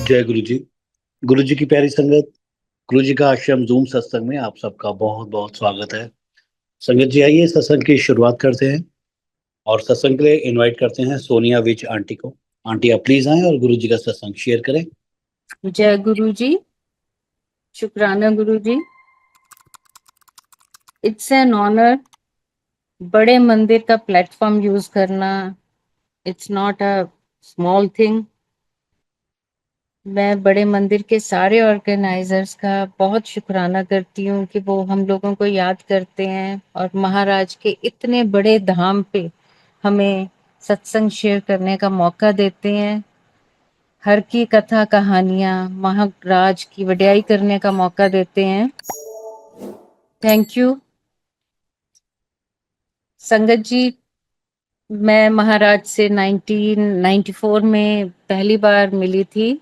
जय गुरु जी। गुरु जी की प्यारी संगत, गुरु जी का आश्रम जूम सत्संग में आप सबका बहुत बहुत स्वागत है। संगत जी, आइए सत्संग की शुरुआत करते हैं और सत्संग के लिए इनवाइट करते हैं सोनिया विच आंटी को। आंटी, आप प्लीज आएं और गुरु जी का सत्संग शेयर करें। जय गुरु जी, शुक्राना गुरु जी। इट्स एन ऑनर बड़े मंदिर का प्लेटफॉर्म यूज करना। It's not a small thing. मैं बड़े मंदिर के सारे ऑर्गेनाइजर्स का बहुत शुक्राना करती हूँ कि वो हम लोगों को याद करते हैं और महाराज के इतने बड़े धाम पे हमें सत्संग शेयर करने का मौका देते हैं। हर की कथा कहानियां महाराज की वड्याई करने का मौका देते हैं। थैंक यू संगत जी। मैं महाराज से 1994 में पहली बार मिली थी।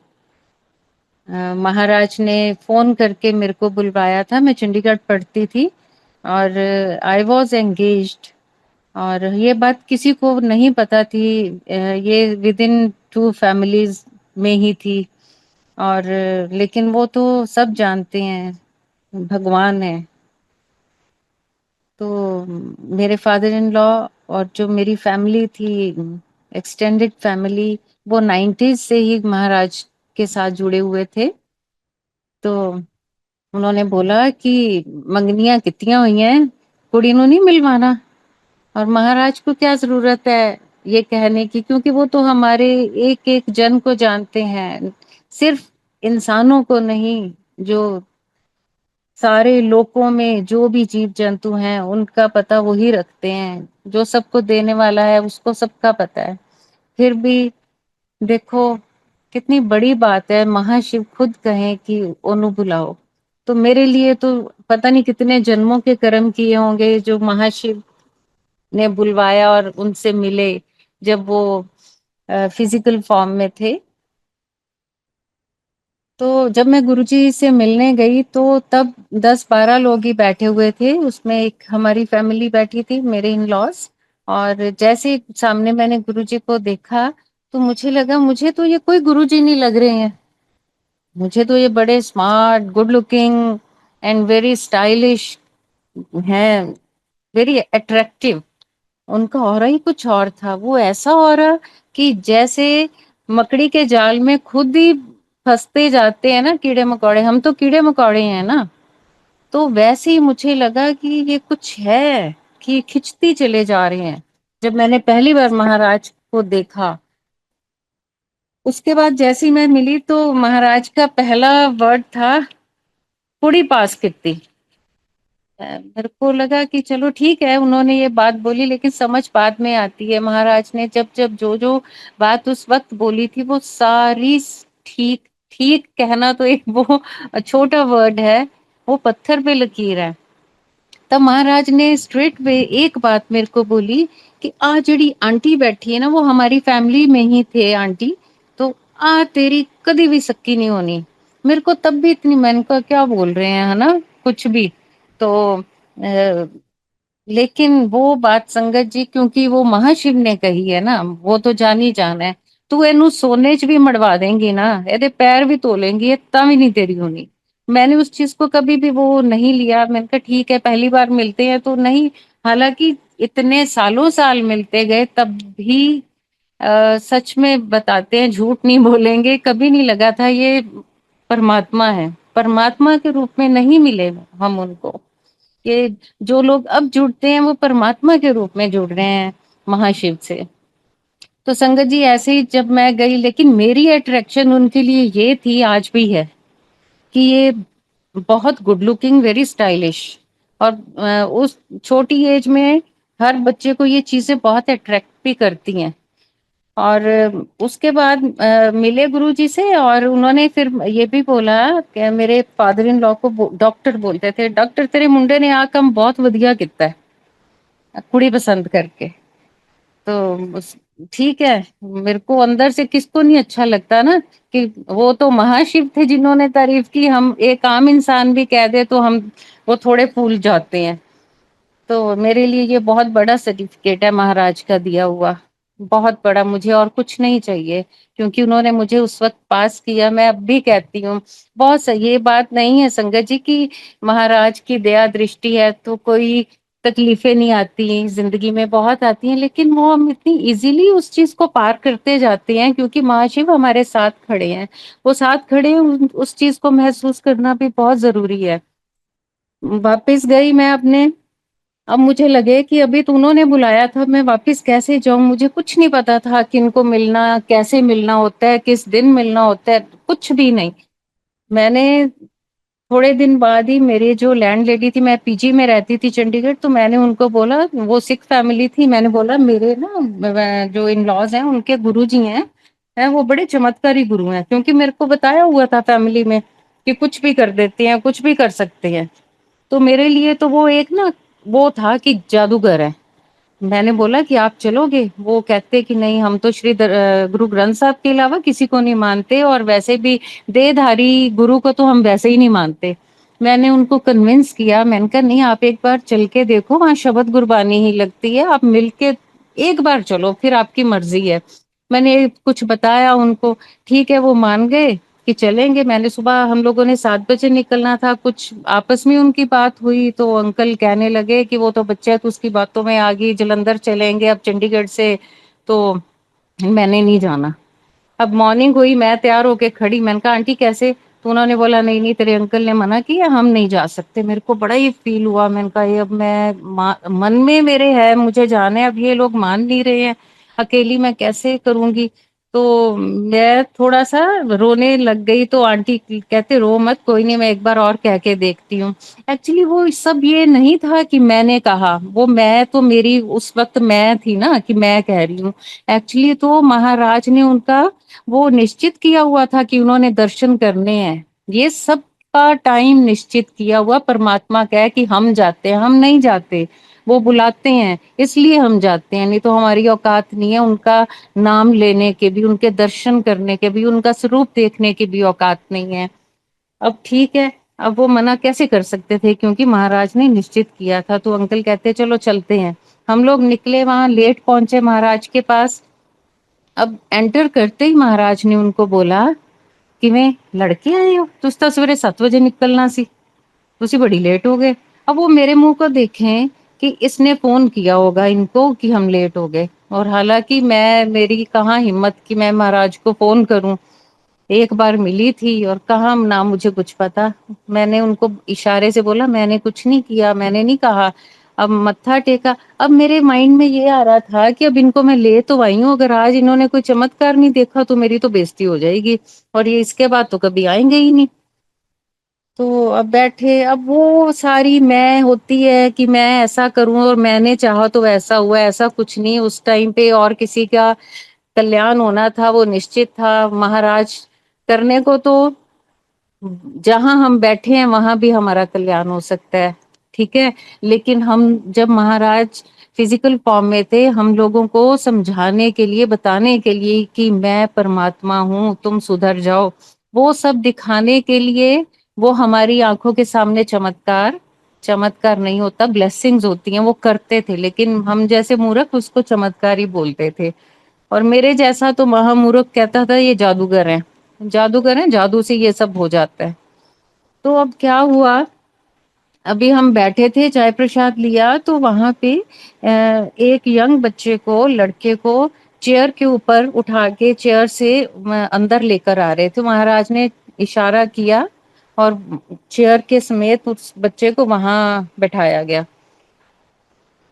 महाराज ने फोन करके मेरे को बुलवाया था। मैं चंडीगढ़ पढ़ती थी और आई वॉज एंगेज्ड, और ये बात किसी को नहीं पता थी। ये विद इन 2 फैमिलीज में ही थी। और लेकिन वो तो सब जानते हैं, भगवान है। तो मेरे फादर इन लॉ और जो मेरी फैमिली थी, एक्सटेंडेड फैमिली, वो 90s से ही महाराज के साथ जुड़े हुए थे। तो उन्होंने बोला कि मंगनियां कितनियां हुई हैं, कुड़ी नु नहीं मिलवाना। और महाराज को क्या जरूरत है ये कहने की, क्योंकि वो तो हमारे एक एक जन को जानते हैं, सिर्फ इंसानों को नहीं, जो सारे लोकों में जो भी जीव जंतु हैं उनका पता वही रखते हैं। जो सबको देने वाला है उसको सबका पता है। फिर भी देखो कितनी बड़ी बात है, महाशिव खुद कहें कि ओनु बुलाओ। तो मेरे लिए तो पता नहीं कितने जन्मों के कर्म किए होंगे जो महाशिव ने बुलवाया और उनसे मिले जब वो फिजिकल फॉर्म में थे। तो जब मैं गुरुजी से मिलने गई तो तब 10-12 लोग ही बैठे हुए थे। उसमें एक हमारी फैमिली बैठी थी, मेरे इन लॉज। और जैसे ही सामने मैंने गुरुजी को देखा तो मुझे लगा मुझे तो ये कोई गुरुजी नहीं लग रहे हैं। मुझे तो ये बड़े smart, good looking and very stylish हैं, वेरी अट्रैक्टिव। उनका ऑरा ही कुछ और था। वो ऐसा ऑरा कि जैसे मकड़ी के जाल में खुद ही फंसते जाते हैं ना कीड़े मकोड़े, हम तो कीड़े मकोड़े हैं ना। तो वैसे ही मुझे लगा कि ये कुछ है कि खिंचती चले जा रहे हैं। जब मैंने पहली बार महाराज को देखा, उसके बाद जैसी मैं मिली तो महाराज का पहला वर्ड था कुड़ी पास कितनी। मेरे को लगा कि चलो ठीक है, उन्होंने ये बात बोली, लेकिन समझ बाद में आती है। महाराज ने जब जब जो जो बात उस वक्त बोली थी वो सारी ठीक ठीक कहना तो एक वो छोटा वर्ड है, वो पत्थर पे लकीर है। तब महाराज ने स्ट्रेट वे एक बात मेरे को बोली कि आ जड़ी आंटी बैठी है ना, वो हमारी फैमिली में ही थे आंटी। तो आ तेरी कभी भी सक्की नहीं होनी। मेरे को तब भी इतनी, मैंने कहा क्या बोल रहे हैं, है ना, कुछ भी। तो लेकिन वो बात संगत जी, क्योंकि वो महाशिव ने कही है ना, वो तो जान ही जान है। तू एनू सोने च भी मड़वा देंगी ना, एदे पैर भी तोलेंगी, ता भी नहीं तेरी होनी। मैंने उस चीज को कभी भी वो नहीं लिया। मैंने कहा ठीक है, पहली बार मिलते हैं तो नहीं। हालांकि इतने सालों साल मिलते गए तब भी सच में बताते हैं, झूठ नहीं बोलेंगे, कभी नहीं लगा था ये परमात्मा है। परमात्मा के रूप में नहीं मिले हम उनको। ये जो लोग अब जुड़ते हैं वो परमात्मा के रूप में जुड़ रहे हैं महाशिव से। तो संगत जी ऐसे ही जब मैं गई, लेकिन मेरी अट्रैक्शन उनके लिए ये थी, आज भी है, कि ये बहुत गुड लुकिंग, वेरी स्टाइलिश। और उस छोटी एज में हर बच्चे को ये चीजें बहुत अट्रैक्ट भी करती हैं। और उसके बाद मिले गुरुजी से, और उन्होंने फिर ये भी बोला कि मेरे फादर इन लॉ को डॉक्टर बोलते थे, डॉक्टर तेरे मुंडे ने आ काम बहुत वधिया किता है कुड़ी पसंद करके। तो ठीक है, मेरे को अंदर से किसको नहीं अच्छा लगता ना, कि वो तो महाशिव थे जिन्होंने तारीफ की, हम एक आम इंसान भी कह दे तो हम वो थोड़े फूल जाते हैं। तो मेरे लिए ये बहुत बड़ा सर्टिफिकेट है महाराज का दिया हुआ। बहुत बड़ा, मुझे और कुछ नहीं चाहिए, क्योंकि उन्होंने मुझे उस वक्त पास किया। मैं अब भी कहती हूँ, बहुत सही, ये बात नहीं है संगत जी की महाराज की दया दृष्टि है तो कोई तकलीफें नहीं आती, जिंदगी में बहुत आती हैं, लेकिन वो हम इतनी इजीली उस चीज को पार करते जाते हैं क्योंकि महाशिव हमारे साथ खड़े हैं। वो साथ खड़े हैं, उस चीज को महसूस करना भी बहुत जरूरी है। वापस गई मैं अपने, अब मुझे लगे कि अभी तो उन्होंने बुलाया था, मैं वापस कैसे जाऊं, मुझे कुछ नहीं पता था किनको मिलना, कैसे मिलना होता है, किस दिन मिलना होता है, कुछ भी नहीं। मैंने थोड़े दिन बाद ही, मेरी जो लैंड लेडी थी, मैं पीजी में रहती थी चंडीगढ़, तो मैंने उनको बोला, वो सिख फैमिली थी, मैंने बोला मेरे ना जो इन लॉज हैं उनके गुरुजी हैं वो बड़े चमत्कारी गुरु हैं, क्योंकि मेरे को बताया हुआ था फैमिली में कि कुछ भी कर देते हैं, कुछ भी कर सकते हैं। तो मेरे लिए तो वो एक ना, वो था कि जादूगर है। मैंने बोला कि आप चलोगे? वो कहते कि नहीं, हम तो गुरु ग्रंथ साहब के अलावा किसी को नहीं मानते, और वैसे भी देहधारी गुरु को तो हम वैसे ही नहीं मानते। मैंने उनको कन्विंस किया, मैंने कहा नहीं, आप एक बार चल के देखो, वहां शबद गुरबानी ही लगती है, आप मिलके एक बार चलो, फिर आपकी मर्जी है। मैंने कुछ बताया उनको, ठीक है वो मान गए कि चलेंगे। मैंने सुबह, हम लोगों ने 7 बजे निकलना था, कुछ आपस में उनकी बात हुई तो अंकल कहने लगे कि वो तो बच्चा है तो उसकी बातों में आ गई, जलंधर चलेंगे अब चंडीगढ़ से, तो मैंने नहीं जाना। अब मॉर्निंग हुई, मैं तैयार होके खड़ी, मैंने कहा आंटी कैसे? तो उन्होंने बोला नहीं नहीं, तेरे अंकल ने मना किया, हम नहीं जा सकते। मेरे को बड़ा ही फील हुआ, मैंने कहा ये अब मैं मन में मेरे है मुझे जाना है, अब ये लोग मान नहीं रहे हैं, अकेली मैं कैसे करूंगी? तो मैं थोड़ा सा रोने लग गई, तो आंटी कहते रो मत, कोई नहीं, मैं एक बार और कह के देखती हूँ। एक्चुअली वो सब ये नहीं था कि मैंने कहा, वो मैं तो, मेरी उस वक्त मैं थी ना कि मैं कह रही हूँ। एक्चुअली तो महाराज ने उनका वो निश्चित किया हुआ था कि उन्होंने दर्शन करने हैं। ये सब का टाइम निश्चित किया हुआ परमात्मा का है कि हम जाते हैं, हम नहीं जाते, वो बुलाते हैं इसलिए हम जाते हैं, नहीं तो हमारी औकात नहीं है उनका नाम लेने के भी, उनके दर्शन करने के भी, उनका स्वरूप देखने की भी औकात नहीं है। अब ठीक है, अब वो मना कैसे कर सकते थे, क्योंकि महाराज ने निश्चित किया था। तो अंकल कहते चलो चलते हैं। हम लोग निकले, वहां लेट पहुंचे महाराज के पास। अब एंटर करते ही महाराज ने उनको बोला, किवें लड़के आए हो, तुस तो सवेरे 7 बजे निकलना सी, तुसी बड़ी लेट हो गए। अब वो मेरे मुंह को देखें कि इसने फोन किया होगा इनको कि हम लेट हो गए, और हालांकि मैं, मेरी कहाँ हिम्मत कि मैं महाराज को फोन करूं, एक बार मिली थी और कहा ना मुझे कुछ पता। मैंने उनको इशारे से बोला मैंने कुछ नहीं किया, मैंने नहीं कहा। अब मत्था टेका। अब मेरे माइंड में ये आ रहा था कि अब इनको मैं ले तो आई हूँ, अगर आज इन्होंने कोई चमत्कार नहीं देखा तो मेरी तो बेइज्जती हो जाएगी, और ये इसके बाद तो कभी आएंगे ही नहीं। तो अब बैठे, अब वो सारी मैं होती है कि मैं ऐसा करूं और मैंने चाहा तो वैसा हुआ, ऐसा कुछ नहीं। उस टाइम पे और किसी का कल्याण होना था, वो निश्चित था। महाराज करने को तो जहां हम बैठे हैं वहां भी हमारा कल्याण हो सकता है, ठीक है। लेकिन हम जब महाराज फिजिकल फॉर्म में थे, हम लोगों को समझाने के लिए, बताने के लिए कि मैं परमात्मा हूँ, तुम सुधर जाओ, वो सब दिखाने के लिए, वो हमारी आंखों के सामने चमत्कार, चमत्कार नहीं होता, ब्लेसिंग्स होती हैं, वो करते थे। लेकिन हम जैसे मूर्ख उसको चमत्कार ही बोलते थे, और मेरे जैसा तो महामूर्ख कहता था ये जादूगर है, जादूगर है, जादू से ये सब हो जाता है। तो अब क्या हुआ, अभी हम बैठे थे, चाय प्रसाद लिया, तो वहां पे एक यंग बच्चे को, लड़के को चेयर के ऊपर उठा के चेयर से अंदर लेकर आ रहे थे। महाराज ने इशारा किया और चेयर के समेत उस बच्चे को वहां बैठाया गया।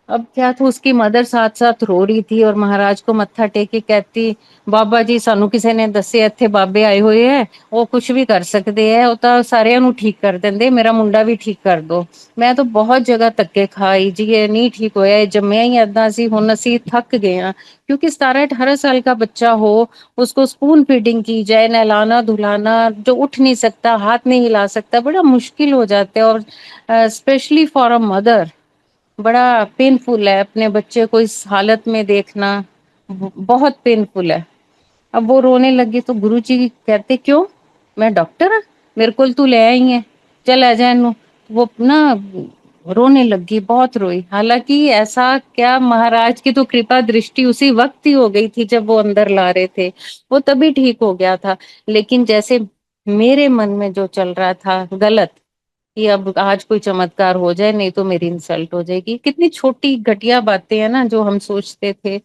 अब क्या था, उसकी मदर साथ साथ रो रही थी और महाराज को मत्था टेक के कहती, बाबा जी सानू किसी ने दसे इत्थे बाबे आए हुए है, वो कुछ भी कर सकते हैं, वो तो सारिਆਂ ਨੂੰ ठीक कर देंगे, मेरा मुंडा भी ठीक कर दो। मैं तो बहुत जगह ਧੱਕੇ खाई जी, ये नहीं ठीक होया, ये जम्मिया ही ਏਦਾਂ ਸੀ, ਹੁਣ ਅਸੀਂ थक गए हैं। क्योंकि 17-18 साल का बच्चा हो, उसको स्पून फीडिंग की जाए, नहलाना धुलाना, जो उठ नहीं सकता, हाथ नहीं हिला सकता, बड़ा मुश्किल हो जाता है। और स्पेशली फॉर अ मदर बड़ा पेनफुल है अपने बच्चे को इस हालत में देखना, बहुत पेनफुल है। अब वो रोने लगी तो गुरुजी कहते क्यों, मैं डॉक्टर हाँ, मेरे को तू ले आई है, चल आ जा इनू। वो ना रोने लगी, बहुत रोई। हालांकि ऐसा क्या, महाराज की तो कृपा दृष्टि उसी वक्त ही हो गई थी जब वो अंदर ला रहे थे, वो तभी ठीक हो गया था। लेकिन जैसे मेरे मन में जो चल रहा था गलत, कि अब आज कोई चमत्कार हो जाए नहीं तो मेरी इंसल्ट हो जाएगी, कितनी छोटी घटिया बातें हैं ना जो हम सोचते थे।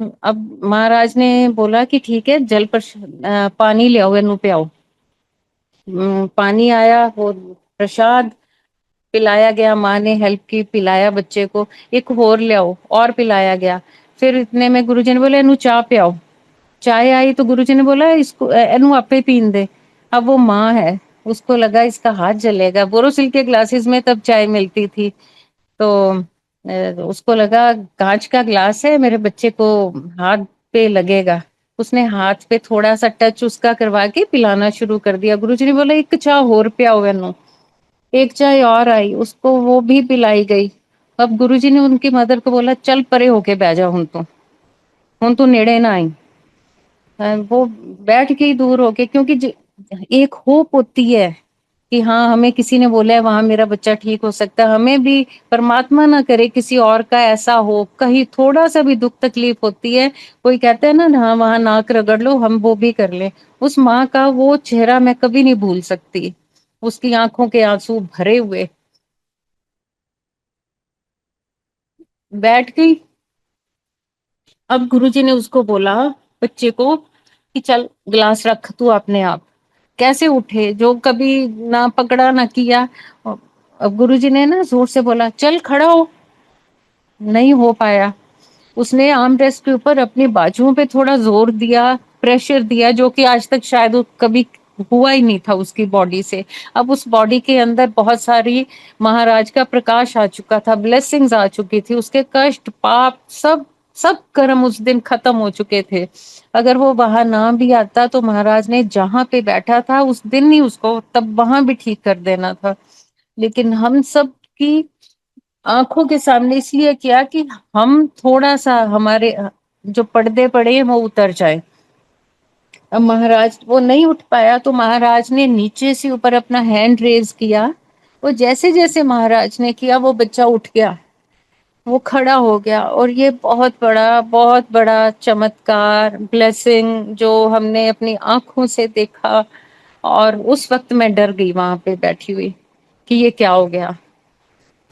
अब महाराज ने बोला कि ठीक है, पानी ले आओ, इनू पियाओ। पानी आया, वो प्रसाद पिलाया गया, माँ ने हेल्प की, पिलाया बच्चे को। एक और ले आओ, और पिलाया गया। फिर इतने में गुरुजी ने बोला इनू चाय पियाओ। चाय आई तो गुरुजी ने बोला इसको एनू आपे पीन दे। अब वो माँ है, उसको लगा इसका हाथ जलेगा, बोरोसिल के ग्लासेस में तब चाय मिलती थी, तो उसको लगा कांच का ग्लास है, मेरे बच्चे को हाथ पे लगेगा। उसने हाथ पे थोड़ा सा टच उसका करवा के पिलाना शुरू कर दिया। गुरुजी ने बोला एक चाय और पियाओ एनू। एक चाय और आई, उसको वो भी पिलाई गई। अब गुरुजी ने उनकी मदर को बोला चल परे होके बैठ जा, हुन तू नेड़े ना आई। वो बैठ के ही दूर होके, क्योंकि एक होप होती है कि हाँ हमें किसी ने बोला है वहां मेरा बच्चा ठीक हो सकता है, हमें भी परमात्मा ना करे किसी और का ऐसा हो, कहीं थोड़ा सा भी दुख तकलीफ होती है, कोई कहता है ना हाँ वहां नाक रगड़ लो, हम वो भी कर ले। उस माँ का वो चेहरा मैं कभी नहीं भूल सकती, उसकी आंखों के आंसू भरे हुए। बैठ गई। अब गुरुजी ने उसको बोला, बच्चे को, कि चल गिलास रख तू अपने आप। कैसे उठे, जो कभी ना पकड़ा ना किया। अब गुरुजी ने ना जोर से बोला चल खड़ा हो, नहीं हो पाया। उसने आर्म रेस्ट के ऊपर अपनी बाजुओं पे थोड़ा जोर दिया, प्रेशर दिया, जो कि आज तक शायद वो कभी हुआ ही नहीं था उसकी बॉडी से। अब उस बॉडी के अंदर बहुत सारी महाराज का प्रकाश आ चुका था, ब्लेसिंग्स आ चुकी थी, उसके कष्ट पाप सब सब कर्म उस दिन खत्म हो चुके थे। अगर वो वहां ना भी आता तो महाराज ने जहां पे बैठा था उस दिन ही उसको तब वहां भी ठीक कर देना था। लेकिन हम सब की आंखों के सामने इसलिए किया कि हम थोड़ा सा हमारे जो पर्दे पड़े हैं वो उतर जाए। अब महाराज वो नहीं उठ पाया तो महाराज ने नीचे से ऊपर अपना हैंड रेज किया। वो जैसे जैसे महाराज ने किया वो बच्चा उठ गया, वो खड़ा हो गया। और ये बहुत बड़ा चमत्कार, ब्लेसिंग जो हमने अपनी आंखों से देखा। और उस वक्त मैं डर गई वहां पे बैठी हुई कि ये क्या हो गया।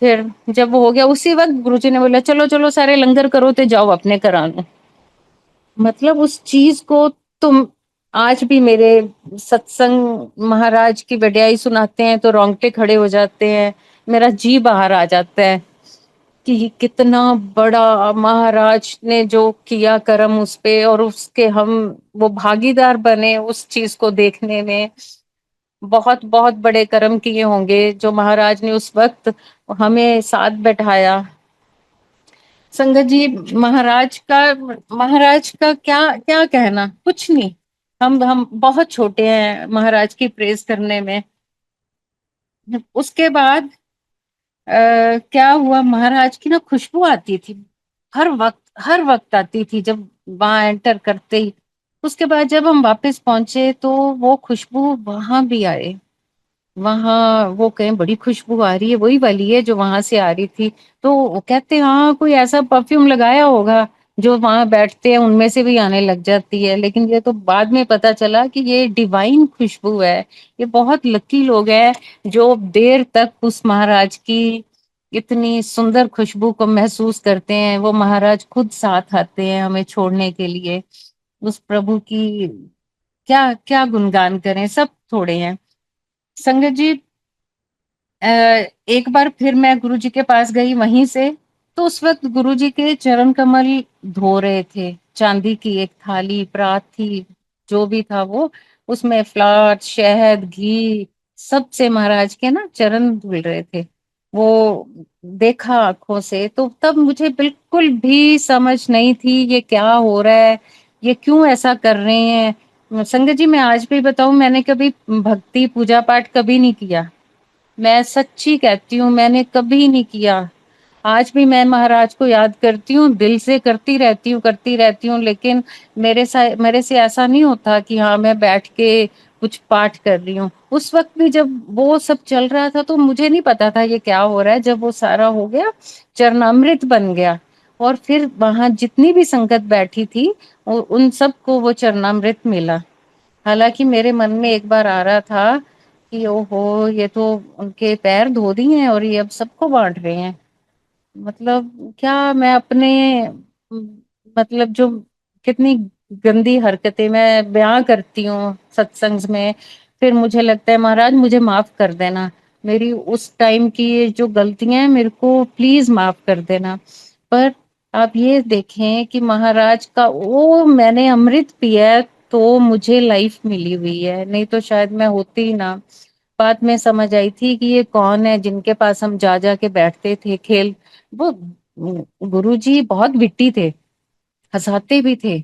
फिर जब वो हो गया उसी वक्त गुरुजी ने बोला चलो चलो सारे लंगर करो ते जाओ अपने घरां। मतलब उस चीज को तुम आज भी मेरे सत्संग महाराज की वड्याई सुनाते हैं तो रोंगटे खड़े हो जाते हैं, मेरा जी बाहर आ जाता है कि कितना बड़ा महाराज ने जो किया कर्म उस पे, और उसके हम वो भागीदार बने उस चीज को देखने में। बहुत बहुत बड़े कर्म किए होंगे जो महाराज ने उस वक्त हमें साथ बैठाया। संगत जी, महाराज का क्या क्या कहना, कुछ नहीं। हम बहुत छोटे हैं महाराज की प्रेज करने में। उसके बाद क्या हुआ, महाराज की ना खुशबू आती थी, हर वक्त आती थी जब वहां एंटर करते ही। उसके बाद जब हम वापस पहुंचे तो वो खुशबू वहां भी आए। वहां वो कहीं बड़ी खुशबू आ रही है, वही वाली है जो वहां से आ रही थी। तो वो कहते हैं हाँ कोई ऐसा परफ्यूम लगाया होगा जो वहां बैठते हैं उनमें से भी आने लग जाती है। लेकिन ये तो बाद में पता चला कि ये डिवाइन खुशबू है। ये बहुत लकी लोग हैं जो देर तक उस महाराज की इतनी सुंदर खुशबू को महसूस करते हैं। वो महाराज खुद साथ आते हैं हमें छोड़ने के लिए। उस प्रभु की क्या क्या गुणगान करें, सब थोड़े हैं। संगत जी, अ, एक बार फिर मैं गुरुजी के पास गई वहीं से, तो उस वक्त गुरुजी के चरण कमल धो रहे थे। चांदी की एक थाली परात थी, जो भी था वो, उसमें फ्लावर शहद घी सबसे महाराज के ना चरण धुल रहे थे। वो देखा आंखों से तो तब मुझे बिल्कुल भी समझ नहीं थी ये क्या हो रहा है, ये क्यों ऐसा कर रहे हैं। संगत जी, मैं आज भी बताऊं, मैंने कभी भक्ति पूजा पाठ कभी नहीं किया। मैं सच्ची कहती हूँ मैंने कभी नहीं किया। आज भी मैं महाराज को याद करती हूँ, दिल से करती रहती हूँ, लेकिन मेरे से ऐसा नहीं होता कि हाँ मैं बैठ के कुछ पाठ कर रही हूँ। उस वक्त भी जब वो सब चल रहा था तो मुझे नहीं पता था ये क्या हो रहा है। जब वो सारा हो गया, चरणामृत बन गया, और फिर वहां जितनी भी संगत बैठी थी उन सबको वो चरणामृत मिला। हालांकि मेरे मन में एक बार आ रहा था कि ओहो, ये तो उनके पैर धो दिए हैं और ये अब सबको बांट रहे हैं। मतलब क्या मैं अपने मतलब जो कितनी गंदी हरकतें मैं बयां करती हूँ सत्संग में। फिर मुझे लगता है महाराज मुझे माफ कर देना, मेरी उस टाइम की ये जो गलतियां हैं मेरे को प्लीज माफ कर देना। पर आप ये देखें कि महाराज का वो मैंने अमृत पिया है, तो मुझे लाइफ मिली हुई है, नहीं तो शायद मैं होती ही ना। बाद में समझ आई थी कि ये कौन है जिनके पास हम जा जा के बैठते थे खेल। वो गुरुजी बहुत विट्टी थे, हंसाते भी थे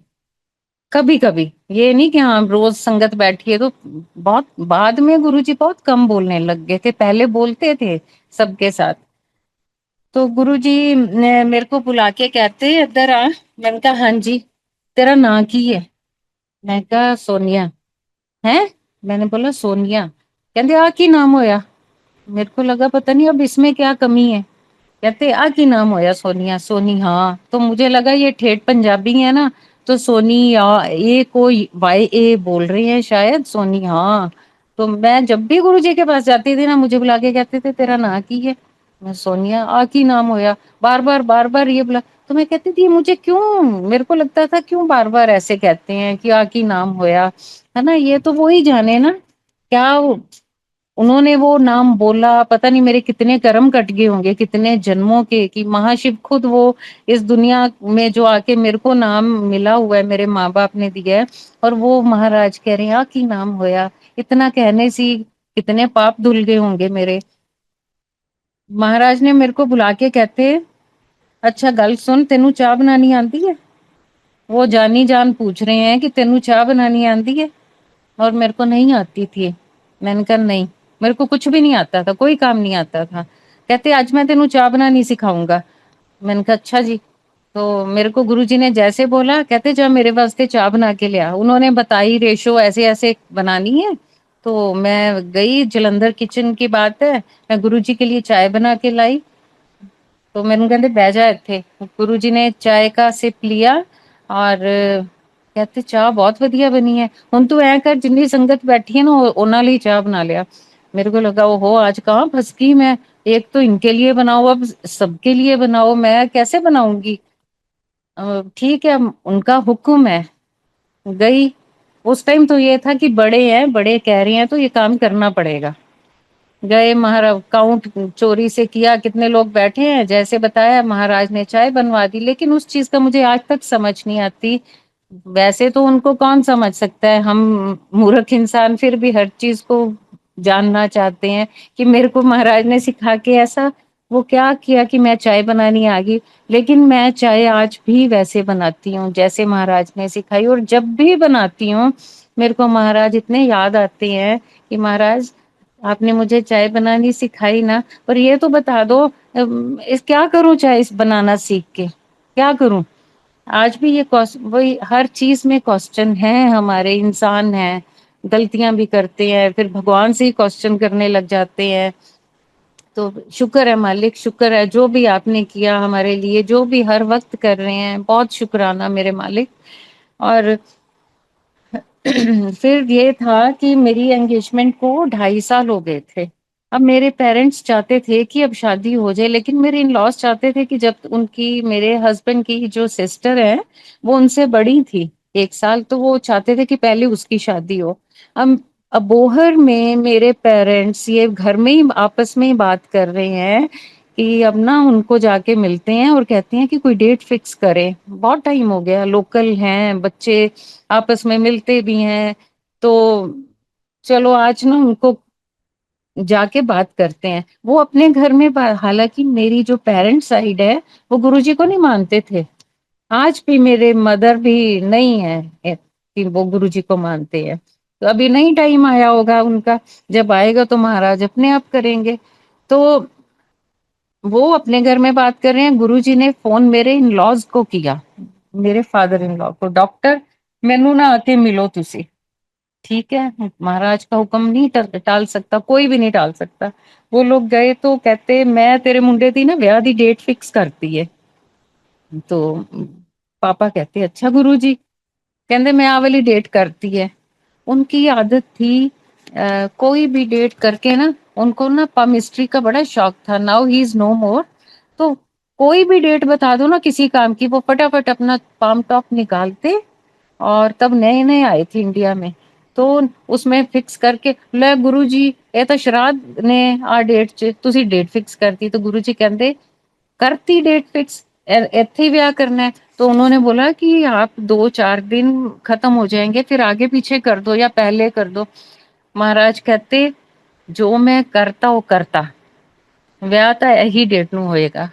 कभी कभी। ये नहीं कि हाँ रोज संगत बैठी है तो। बहुत बाद में गुरुजी बहुत कम बोलने लग गए थे, पहले बोलते थे सबके साथ। तो गुरुजी ने मेरे को बुला के कहते इधर आ। मैंने कहा हाँ जी। तेरा नाम की है? मैं कहा सोनिया। है? मैंने बोला सोनिया। कहते आ की नाम होया? मेरे को लगा पता नहीं अब इसमें क्या कमी है। कहते आ की नाम होया? सोनिया। सोनी हाँ। तो मुझे लगा ये ठेठ पंजाबी है ना, तो सोनी या ए को वाई ए बोल रही है शायद, सोनी हाँ। तो मैं जब भी गुरु जी के पास जाती थी ना, मुझे बुला के कहते थे तेरा नाम की है? मैं सोनिया। आ की नाम होया? बार बार ये बुला। तो मैं कहती थी मुझे क्यों, मेरे को लगता था क्यों बार बार ऐसे कहते हैं कि आ की नाम होया, है ना। ये तो वो ही जाने ना क्या उन्होंने वो नाम बोला। पता नहीं मेरे कितने कर्म कट गए होंगे कितने जन्मों के, कि महाशिव खुद वो इस दुनिया में जो आके मेरे को नाम मिला हुआ है, मेरे माँ बाप ने दिया है। और वो महाराज कह रहे हैं आ की नाम होया। इतना कहने से कितने पाप धुल गए होंगे मेरे। महाराज ने मेरे को बुला के कहते अच्छा गल सुन, तेनू चाह बनानी आंदी है? वो जानी जान पूछ रहे हैं कि तेनू चाह बनानी आंदी है। और मेरे को नहीं आती थी। मैंने कहा नहीं, मेरे को कुछ भी नहीं आता था, कोई काम नहीं आता था। कहते आज मैं तेनू चाह बनानी सिखाऊंगा। मैंने कहा अच्छा जी। तो मेरे को गुरुजी ने जैसे बोला, कहते जा मेरे वास्ते चाह बना के लिया। उन्होंने बताई रेशो ऐसे ऐसे बनानी है। तो मैं गई, जलंधर किचन की बात है, मैं गुरुजी के लिए चाय बना के लाई। तो मैंने कहते बह जा इत्थे। गुरुजी ने चाय का सिप लिया और कहते चाह बहुत ਵਧੀਆ बनी है, ਹੁਣ तू ऐ कर जिन्नी संगत बैठी है ना ਉਹਨਾਂ ਲਈ चाह बना लिया। मेरे को लगा ओहो आज कहाँ फंस गई मैं। एक तो इनके लिए बनाओ, अब सबके लिए बनाओ, मैं कैसे बनाऊंगी। ठीक है उनका हुक्म है। गई। उस टाइम तो ये था कि बड़े हैं, बड़े कह रहे हैं तो ये काम करना पड़ेगा। गए, महाराज काउंट चोरी से किया कितने लोग बैठे हैं, जैसे बताया महाराज ने चाय बनवा दी। लेकिन उस चीज का मुझे आज तक समझ नहीं आती। वैसे तो उनको कौन समझ सकता है, हम मूर्ख इंसान फिर भी हर चीज को जानना चाहते हैं कि मेरे को महाराज ने सिखा के ऐसा वो क्या किया कि मैं चाय बनानी आ गई। लेकिन मैं चाय आज भी वैसे बनाती हूँ जैसे महाराज ने सिखाई, और जब भी बनाती हूँ मेरे को महाराज इतने याद आते हैं कि महाराज आपने मुझे चाय बनानी सिखाई ना, पर ये तो बता दो इस क्या करूं चाय इस बनाना सीख के, क्या करूं। आज भी ये वही हर चीज में क्वेश्चन है, हमारे इंसान हैं, गलतियां भी करते हैं, फिर भगवान से ही क्वेश्चन करने लग जाते हैं। तो शुक्र है मालिक, शुक्र है जो भी आपने किया हमारे लिए, जो भी हर वक्त कर रहे हैं, बहुत शुक्राना मेरे मालिक। और फिर ये था कि मेरी एंगेजमेंट को 2.5 साल हो गए थे। अब मेरे पेरेंट्स चाहते थे कि अब शादी हो जाए, लेकिन मेरे इन लॉज चाहते थे कि जब उनकी मेरे हस्बैंड की जो सिस्टर है वो उनसे बड़ी थी 1 साल, तो वो चाहते थे कि पहले उसकी शादी हो। अब बोहर में मेरे पेरेंट्स ये घर में ही आपस में ही बात कर रहे हैं कि अब ना उनको जाके मिलते हैं और कहते हैं कि कोई डेट फिक्स करें। बहुत टाइम हो गया, लोकल हैं बच्चे, आपस में मिलते भी हैं। तो चलो आज ना उनको जाके बात करते हैं। वो अपने घर में हालांकि मेरी जो पेरेंट्स साइड है वो गुरुजी को नहीं मानते थे। आज भी मेरे मदर भी नहीं है कि वो गुरुजी को मानते हैं। तो अभी नहीं टाइम आया होगा उनका, जब आएगा तो महाराज अपने आप करेंगे। तो वो अपने घर में बात कर रहे हैं, गुरुजी ने फोन मेरे इन लॉज को किया, मेरे फादर इन लॉ को, डॉक्टर मैनू ना आके मिलो तुसी। ठीक है, महाराज का हुक्म नहीं टाल सकता, कोई भी नहीं टाल सकता। वो लोग गए तो कहते मैं तेरे मुंडे दी ना ब्याह दी डेट फिक्स करती है। तो पापा कहते अच्छा गुरुजी, कहते मैं आ वाली डेट करती है। उनकी आदत थी कोई भी डेट करके ना, उनको ना पामिस्ट्री का बड़ा शौक था। नाउ ही इज नो मोर। तो कोई भी डेट बता दो ना किसी काम की, वो फटाफट अपना पाम टॉप निकालते। और तब नए नए आए थे इंडिया में, तो उसमें फिक्स करके ले गुरु जी ਇਹ ਤਾਂ ਸ਼ਰਾਧ ਨੇ ਆ ਡੇਟ 'ਚ ਤੁਸੀਂ ਡੇਟ ਫਿਕਸ ਕਰਤੀ। तो गुरु जी कहते करती डेट फिक्स, ਇੱਥੇ ही ब्याह करना है। तो उन्होंने बोला कि आप 2-4 दिन खत्म हो जाएंगे, फिर आगे पीछे कर दो या पहले कर दो। महाराज कहते जो मैं करता वो करता, ਵਿਆਹ ਤਾਂ ਇਹੀ डेट ਨੂੰ होएगा।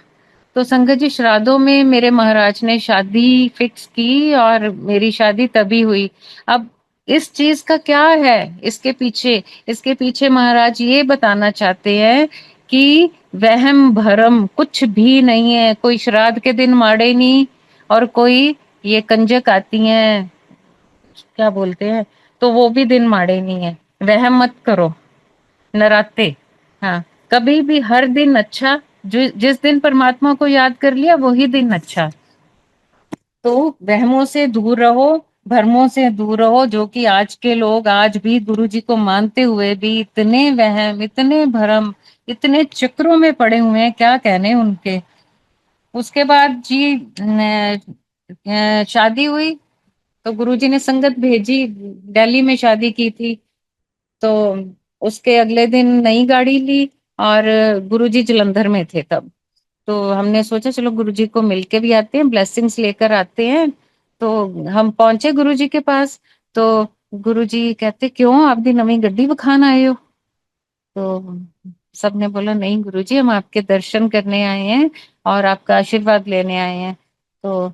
तो संगत जी श्राद्धों में मेरे महाराज ने शादी फिक्स की और मेरी शादी तभी हुई। अब इस चीज का क्या है इसके पीछे महाराज ये बताना चाहते हैं कि वहम भरम कुछ भी नहीं है। कोई श्राद्ध के दिन माड़े नहीं, और कोई ये कंजक आती हैं क्या बोलते हैं, तो वो भी दिन माड़े नहीं है। वहम मत करो, नराते। हाँ, कभी भी हर दिन अच्छा, जो जिस दिन परमात्मा को याद कर लिया वही दिन अच्छा। तो वहमों से दूर रहो, भ्रमों से दूर रहो। जो कि आज के लोग आज भी गुरु जी को मानते हुए भी इतने वहम, इतने भ्रम, इतने चक्रों में पड़े हुए हैं, क्या कहने उनके। उसके बाद जी शादी हुई तो गुरुजी ने संगत भेजी। दिल्ली में शादी की थी, तो उसके अगले दिन नई गाड़ी ली, और गुरुजी जलंधर में थे तब। तो हमने सोचा चलो गुरुजी को मिलके भी आते हैं, ब्लेसिंग्स लेकर आते हैं। तो हम पहुंचे गुरुजी के पास। तो गुरुजी कहते क्यों आप दी नवी गड्डी विखान आए हो। तो सबने बोला नहीं गुरुजी, हम आपके दर्शन करने आए हैं और आपका आशीर्वाद लेने आए हैं। तो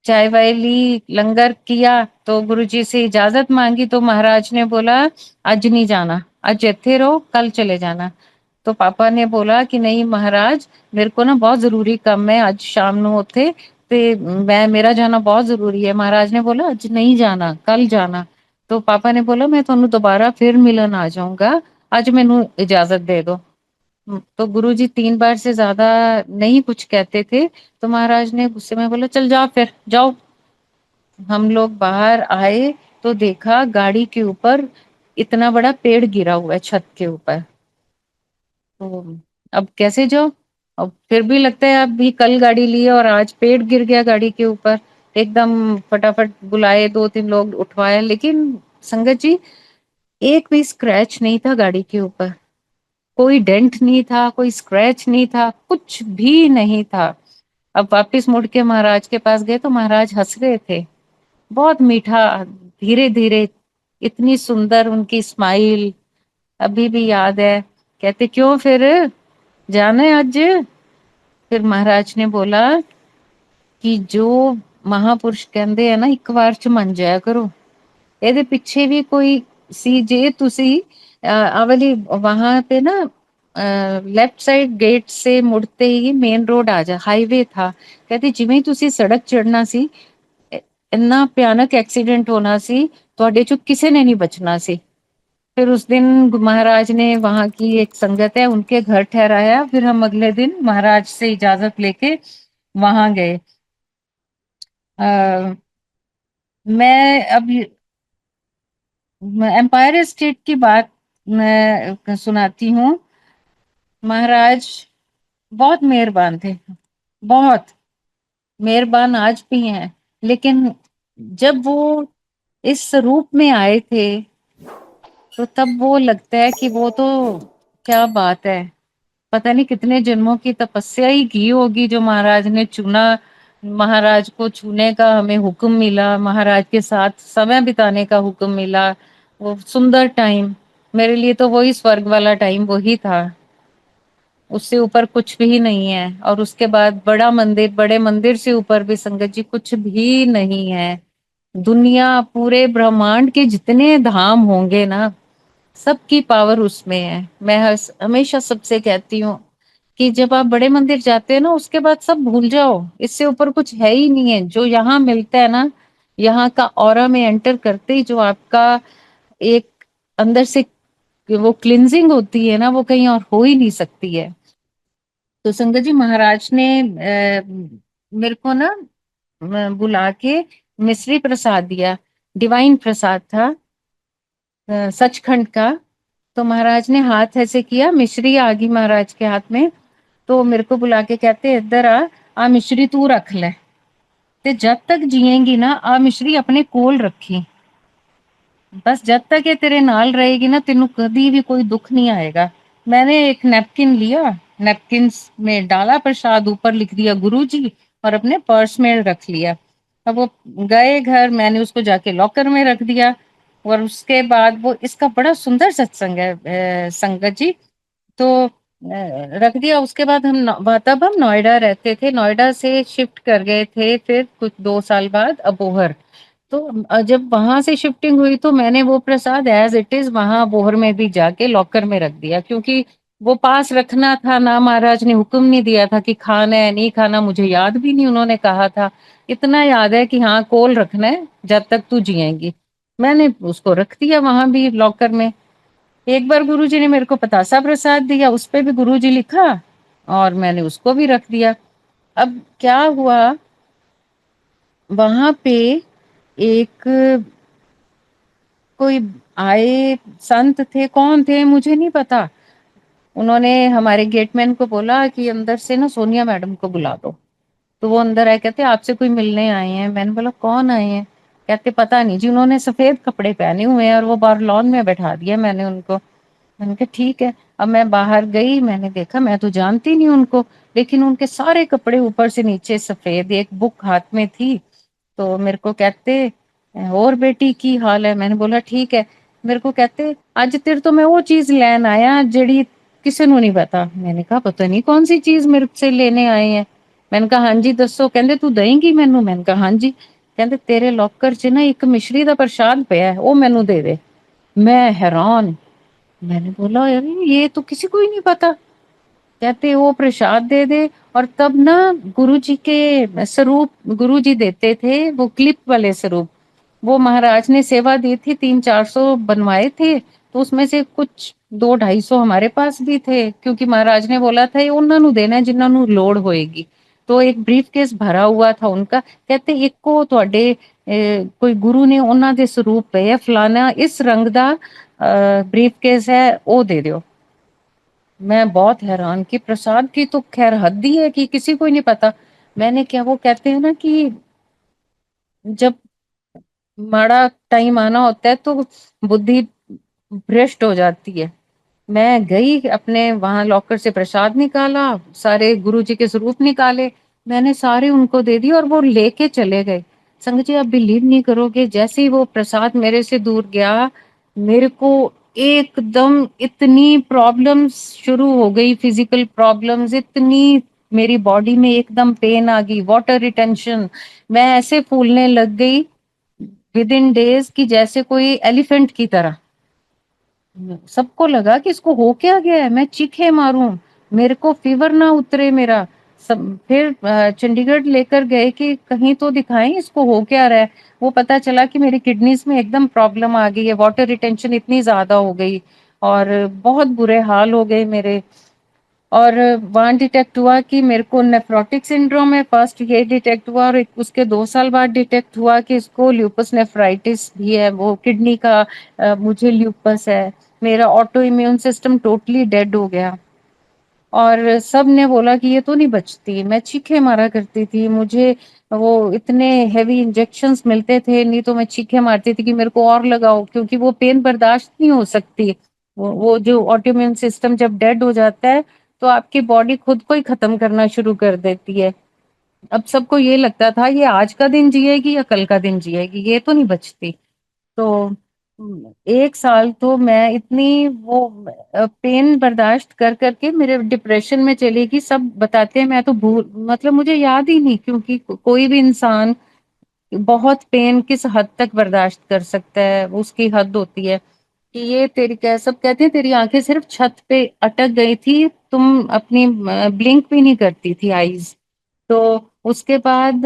चाय वाय ली, लंगर किया, तो गुरुजी से इजाजत मांगी। तो महाराज ने बोला आज नहीं जाना, आज इत्थे रहो, कल चले जाना। तो पापा ने बोला कि नहीं महाराज, मेरे को ना बहुत जरूरी काम है आज शाम ਨੂੰ ਉੱਥੇ, ਤੇ मैं मेरा जाना बहुत जरूरी है। महाराज ने बोला आज नहीं जाना, कल जाना। तो पापा ने बोला मैं ਤੁਹਾਨੂੰ दोबारा फिर मिलन आ जाऊंगा, आज ਮੈਨੂੰ इजाजत दे दो। तो गुरुजी 3 बार से ज्यादा नहीं कुछ कहते थे। तो महाराज ने गुस्से में बोला चल जाओ, फिर जाओ। हम लोग बाहर आए तो देखा गाड़ी के ऊपर इतना बड़ा पेड़ गिरा हुआ है छत के ऊपर। तो अब कैसे जाओ। अब फिर भी लगता है अब भी कल गाड़ी ली है और आज पेड़ गिर गया गाड़ी के ऊपर। एकदम फटाफट बुलाए, 2-3 लोग उठवाए, लेकिन संगत जी एक भी स्क्रैच नहीं था गाड़ी के ऊपर। कोई डेंट नहीं था, कोई स्क्रैच नहीं था, कुछ भी नहीं था। अब वापिस मुड़ के महाराज के पास गए तो महाराज हंस रहे थे, बहुत मीठा, धीरे धीरे, इतनी सुंदर उनकी स्माइल अभी भी याद है। कहते क्यों फिर जाना है आज। फिर महाराज ने बोला कि जो महापुरुष कहते हैं ना एक बार च मन जाया करो, ਇਹਦੇ ਪਿੱਛੇ ਵੀ ਕੋਈ ਸੀ। ਜੇ ਤੁਸੀਂ ਆ वाली वहां पे ना लेफ्ट साइड गेट से मुड़ते ही मेन रोड आ जा, हाईवे था। कहते ਜਿਵੇਂ ਹੀ ਤੁਸੀਂ ਸੜਕ ਚੜਨਾ ਸੀ, ਇੰਨਾ ਭਿਆਨਕ एक्सीडेंट होना सी, ਤੁਹਾਡੇ ਚੋਂ ਕਿਸੇ ने नहीं बचना सी। फिर उस दिन महाराज ने वहां की एक संगत है उनके घर ठहराया। फिर हम अगले दिन महाराज से इजाजत लेके वहां गए। मैं अब एम्पायर स्टेट की बात मैं सुनाती हूँ। महाराज बहुत मेहरबान थे, बहुत मेहरबान आज भी हैं। लेकिन जब वो इस रूप में आए थे तो तब वो लगता है कि वो तो क्या बात है, पता नहीं कितने जन्मों की तपस्या ही की होगी जो महाराज ने चुना। महाराज को छूने का हमें हुक्म मिला, महाराज के साथ समय बिताने का हुक्म मिला। वो सुंदर टाइम, मेरे लिए तो वही स्वर्ग वाला टाइम वही था, उससे ऊपर कुछ भी नहीं है। और उसके बाद बड़ा मंदिर, बड़े मंदिर से ऊपर भी संगत जी कुछ भी नहीं है। दुनिया पूरे ब्रह्मांड के जितने धाम होंगे ना, सबकी पावर उसमें है। मैं हमेशा सबसे कहती हूँ कि जब आप बड़े मंदिर जाते हैं ना, उसके बाद सब भूल जाओ, इससे ऊपर कुछ है ही नहीं है। जो यहाँ मिलता है ना, यहाँ का ऑरा में एंटर करते ही जो आपका एक अंदर से वो क्लिनजिंग होती है ना, वो कहीं और हो ही नहीं सकती है। तो संगत जी, महाराज ने मेरे को ना बुला के मिश्री प्रसाद दिया, डिवाइन प्रसाद था सचखंड का। तो महाराज ने हाथ ऐसे किया, मिश्री आ गई महाराज के हाथ में। तो मेरे को बुला के कहते, इधर आ मिश्री तू रख ले, ते जब तक जिएंगी ना आ मिश्री अपने कोल रखी, बस जब तक ये तेरे नाल रहेगी ना तेनू कभी भी कोई दुख नहीं आएगा। मैंने एक नैपकिन लिया, नैपकिन में डाला प्रसाद, ऊपर लिख दिया गुरु जी, और अपने पर्स में रख लिया। अब वो गए घर, मैंने उसको जाके लॉकर में रख दिया। और उसके बाद वो, इसका बड़ा सुंदर सत्संग है संगत जी। तो रख दिया। उसके बाद तब हम नोएडा रहते थे, नोएडा से शिफ्ट कर गए थे फिर कुछ 2 साल बाद अबोहर। तो जब वहां से शिफ्टिंग हुई तो मैंने वो प्रसाद एज इट इज वहां बोहर में भी जाके लॉकर में रख दिया, क्योंकि वो पास रखना था ना, महाराज ने हुक्म नहीं दिया था कि खाना है नहीं खाना, मुझे याद भी नहीं उन्होंने कहा था। इतना याद है कि हाँ कोल रखना है जब तक तू जिएगी। मैंने उसको रख दिया वहां भी लॉकर में। एक बार गुरुजी ने मेरे को पतासा प्रसाद दिया, उस पे भी गुरुजी लिखा, और मैंने उसको भी रख दिया। अब क्या हुआ, वहां पे एक कोई आए संत थे, कौन थे मुझे नहीं पता। उन्होंने हमारे गेटमैन को बोला कि अंदर से ना सोनिया मैडम को बुला दो। तो वो अंदर आए, कहते आपसे कोई मिलने आए हैं। मैंने बोला कौन आए हैं? कहते पता नहीं जी, उन्होंने सफेद कपड़े पहने हुए हैं और वो बाहर लॉन में बैठा दिया मैंने उनको। मैंने कहा ठीक है। अब मैं बाहर गई, मैंने देखा, मैं तो जानती नहीं उनको, लेकिन उनके सारे कपड़े ऊपर से नीचे सफेद, एक बुक हाथ में थी। तो मेरे को कहते, और बेटी की हाल है? मैंने बोला ठीक है। मेरे को कहते, आज तेरे तो मैं वो चीज लेन आया जेड़ी किसी ਨੂੰ नहीं पता। मैंने कहा पता नहीं कौन सी चीज मेरे से लेने आए हैं। मैंने कहा हाँ जी दसो। कहते तू देंगी मैनू? मैंने कहा हाँ जी। कहते तेरे लॉकर च ना एक मिश्री का प्रसाद पिया है, वो मैनू दे दे। मैं हैरान, मैंने बोला यार ये तो किसी को ही नहीं पता। कहते वो प्रसाद दे दे। और तब ना गुरु जी के स्वरूप गुरु जी देते थे, वो क्लिप वाले स्वरूप, वो महाराज ने सेवा दी थी, 300-400 बनवाए थे। तो उसमें से कुछ 200-250 हमारे पास भी थे, क्योंकि महाराज ने बोला था ये उन्होंने देना है जिन्होंने लोड़ होएगी। तो एक ब्रीफ केस भरा हुआ था उनका। कहते एक को ਤੁਹਾਡੇ कोई गुरु ने ਉਹਨਾਂ ਦੇ ਸਰੂਪ ਪਏ ਹੈ ਫਲਾਣਾ ਇਸ रंग ਦਾ ब्रीफ केस है, वो दे दो। मैं बहुत हैरान कि प्रसाद की तो खैर हद ही है कि किसी को ही नहीं पता। मैंने क्या, वो कहते हैं ना कि जब माड़ा टाइम आना होता है तो बुद्धि भ्रष्ट हो जाती है। मैं गई अपने वहां लॉकर से प्रसाद निकाला, सारे गुरु जी के स्वरूप निकाले, मैंने सारे उनको दे दिए और वो लेके चले गए। संगत जी आप बिलीव नहीं करोगे, जैसे ही वो प्रसाद मेरे से दूर गया, मेरे को एकदम इतनी प्रॉब्लम्स शुरू हो गई, फिजिकल प्रॉब्लम्स इतनी, मेरी बॉडी में एकदम पेन आ गई, वाटर रिटेंशन, मैं ऐसे फूलने लग गई विद इन डेज की जैसे कोई एलिफेंट की तरह। सबको लगा कि इसको हो क्या गया है, मैं चीखे मारूं, मेरे को फीवर ना उतरे मेरा। सब फिर चंडीगढ़ लेकर गए कि कहीं तो दिखाएं इसको हो क्या रहा है। वो पता चला कि मेरी किडनीज में एकदम प्रॉब्लम आ गई है, वाटर रिटेंशन इतनी ज्यादा हो गई और बहुत बुरे हाल हो गए मेरे। और वहां डिटेक्ट हुआ कि मेरे को नेफ्रोटिक सिंड्रोम है, फर्स्ट ये डिटेक्ट हुआ, और उसके 2 साल बाद डिटेक्ट हुआ कि इसको ल्यूपस नेफ्राइटिस भी है, वो किडनी का मुझे ल्यूपस है। मेरा auto immune system totally dead हो गया। और सब ने बोला कि ये तो नहीं बचती, मैं चीखे मारा करती थी, मुझे वो इतने हेवी इंजेक्शंस मिलते थे, नहीं तो मैं चीखे मारती थी कि मेरे को और लगाओ, क्योंकि वो पेन बर्दाश्त नहीं हो सकती। वो जो ऑटोइम्यून सिस्टम जब डेड हो जाता है तो आपकी बॉडी खुद को ही खत्म करना शुरू कर देती है। अब सबको ये लगता था ये आज का दिन जिएगी या कल का दिन जिएगी, ये तो नहीं बचती। तो 1 साल तो मैं इतनी वो पेन बर्दाश्त कर करके मेरे डिप्रेशन में चली गई। सब बताते हैं, मैं तो भूल, मतलब मुझे याद ही नहीं, क्योंकि कोई भी इंसान बहुत पेन किस हद तक बर्दाश्त कर सकता है, उसकी हद होती है। कि ये तेरी, क्या सब कहते हैं तेरी आंखें सिर्फ छत पे अटक गई थी, तुम अपनी ब्लिंक भी नहीं करती थी आईज। तो उसके बाद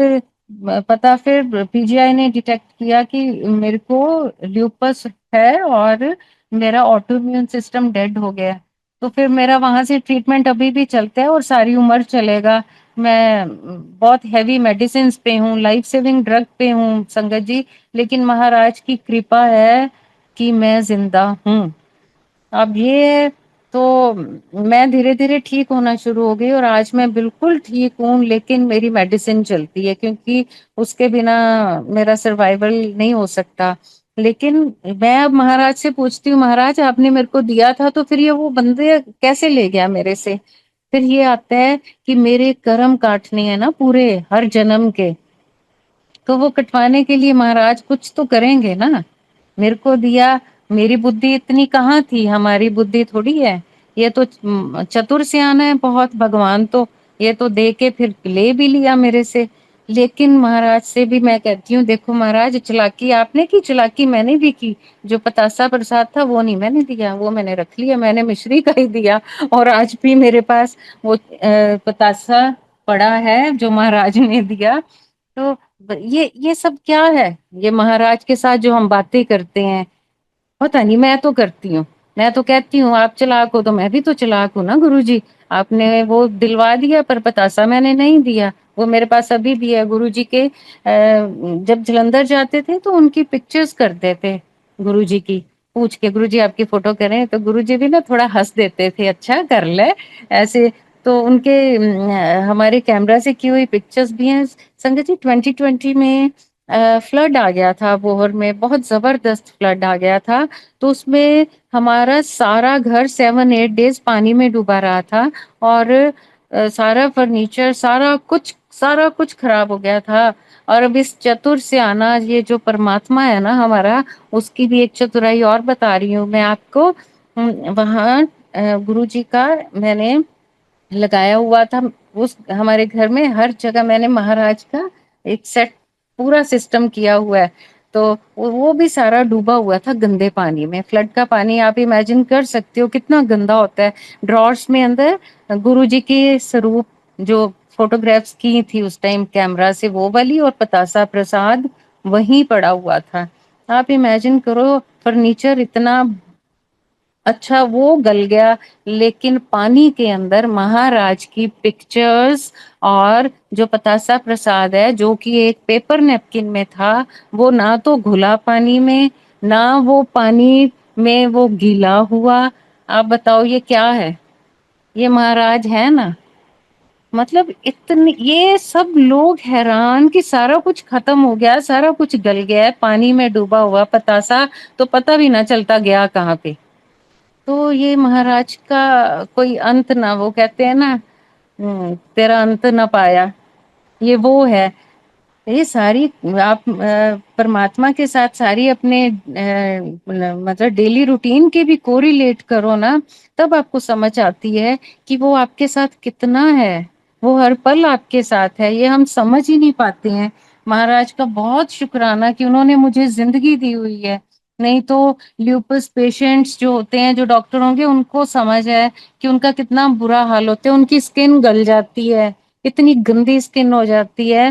پتا پھر پی جی آئی نے ڈیٹیکٹ کیا کہ میرے کو لیوپس ہے اور میرا آٹو امیون سسٹم ڈیڈ ہو گیا. تو پھر میرا وہاں سے ٹریٹمنٹ ابھی بھی چلتا ہے اور ساری عمر چلے گا. میں بہت ہیوی میڈیسنز پہ ہوں, لائف سیونگ ڈرگ پہ ہوں سنگت جی, لیکن مہاراج کی کرپا ہے کہ میں زندہ ہوں. اب یہ تو میں دھیرے دھیرے ٹھیک ہونا شروع ہو گئی اور آج میں بالکل ٹھیک ہوں, لیکن میری میڈیسن چلتی ہے کیونکہ اس کے بنا میرا سروائیول نہیں ہو سکتا. لیکن میں اب مہاراج سے پوچھتی ہوں, مہاراج آپ نے میرے کو دیا تھا تو پھر یہ وہ بندے کیسے لے گیا میرے سے؟ پھر یہ آتا ہے کہ میرے کرم کاٹنے ہیں نا پورے ہر جنم کے, تو وہ کٹوانے کے لیے مہاراج کچھ تو کریں گے نا. میرے کو دیا, میری بدھی اتنی کہاں تھی, ہماری بدھی تھوڑی ہے. یہ تو چتر سے آنا ہے بہت بھگوان, تو یہ تو دے کے پھر لے بھی لیا میرے سے. لیکن مہاراج سے بھی میں کہتی ہوں دیکھو مہاراج, چلاکی آپ نے کی, چلاکی میں نے بھی کی. جو پتاسا پرساد تھا وہ نہیں میں نے دیا, وہ میں نے رکھ لیا, میں نے مشری کا ہی دیا. اور آج بھی میرے پاس وہ پتاسا پڑا ہے جو مہاراج نے دیا. تو یہ سب کیا ہے, یہ مہاراج کے ساتھ جو ہم باتیں کرتے ہیں, پتا نہیں, میں تو کرتی ہوں, میں تو کہتی ہوں آپ چلاک ہو تو میں بھی تو چلاک ہوں نا گرو جی. آپ نے وہ دلوا دیا پر پتاسا میں نے نہیں دیا, وہ میرے پاس ابھی بھی ہے. گرو جی کے جب جلندھر جاتے تھے تو ان کی پکچرز کرتے تھے گرو جی کی, پوچھ کے گرو جی آپ کی فوٹو کریں, تو گرو جی بھی نا تھوڑا ہنس دیتے تھے, اچھا کر لے ایسے. تو ان کے ہمارے کیمرا سے کی ہوئی پکچرز بھی ہیں سنگت جی. 2020 میں فلڈ آ گیا تھا بوہر میں, بہت زبردست فلڈ آ گیا تھا. تو اس میں ہمارا سارا گھر 7-8 ڈیز پانی میں ڈوبا رہا تھا, اور سارا فرنیچر سارا کچھ خراب ہو گیا تھا. اور اب اس چتر سے آنا, یہ جو پرماتما ہے نا ہمارا, اس کی بھی ایک چترائی اور بتا رہی ہوں میں آپ کو. وہاں گرو جی کا میں نے لگایا ہوا تھا, اس ہمارے گھر میں ہر جگہ میں نے مہاراج کا ایک سیٹ پورا سسٹم کیا ہوا ہے. تو وہ بھی سارا ڈوبا ہوا تھا گندے پانی میں. فلڈ کا پانی آپ امیجن کر سکتے ہو کتنا گندا ہوتا ہے. ڈراورس میں اندر گرو جی کے سوروپ جو فوٹو گرافس کی تھی اس ٹائم کیمرا سے, وہ والی, اور پتاسا پرساد وہیں پڑا ہوا تھا. آپ امیجن کرو, فرنیچر اتنا اچھا وہ گل گیا, لیکن پانی کے اندر مہاراج کی پکچرز اور جو پتاسا پرساد ہے جو کہ ایک پیپر نیپکن میں تھا, وہ نہ تو گھلا پانی میں, نہ وہ پانی میں وہ گیلا ہوا. آپ بتاؤ یہ کیا ہے؟ یہ مہاراج ہے نا. مطلب اتنی, یہ سب لوگ حیران کہ سارا کچھ ختم ہو گیا, سارا کچھ گل گیا ہے پانی میں ڈوبا ہوا پتاسا, تو پتا بھی نہ چلتا گیا کہاں پہ. تو یہ مہاراج کا کوئی انت نہ, وہ کہتے ہیں نا تیرا انت نہ پایا, یہ وہ ہے. یہ ساری آپ پرماتما کے ساتھ ساری اپنے مطلب ڈیلی روٹین کے بھی کو ریلیٹ کرو نا, تب آپ کو سمجھ آتی ہے کہ وہ آپ کے ساتھ کتنا ہے, وہ ہر پل آپ کے ساتھ ہے. یہ ہم سمجھ ہی نہیں پاتے ہیں. مہاراج کا بہت شکرانہ کہ انہوں نے مجھے زندگی دی ہوئی ہے, نہیں تو لیوپس پیشنٹس جو ہوتے ہیں, جو ڈاکٹر ہوں گے, ان کو سمجھ ہے کہ ان کا کتنا برا حال ہوتا ہے. ان کی اسکن گل جاتی ہے, اتنی گندی اسکن ہو جاتی ہے,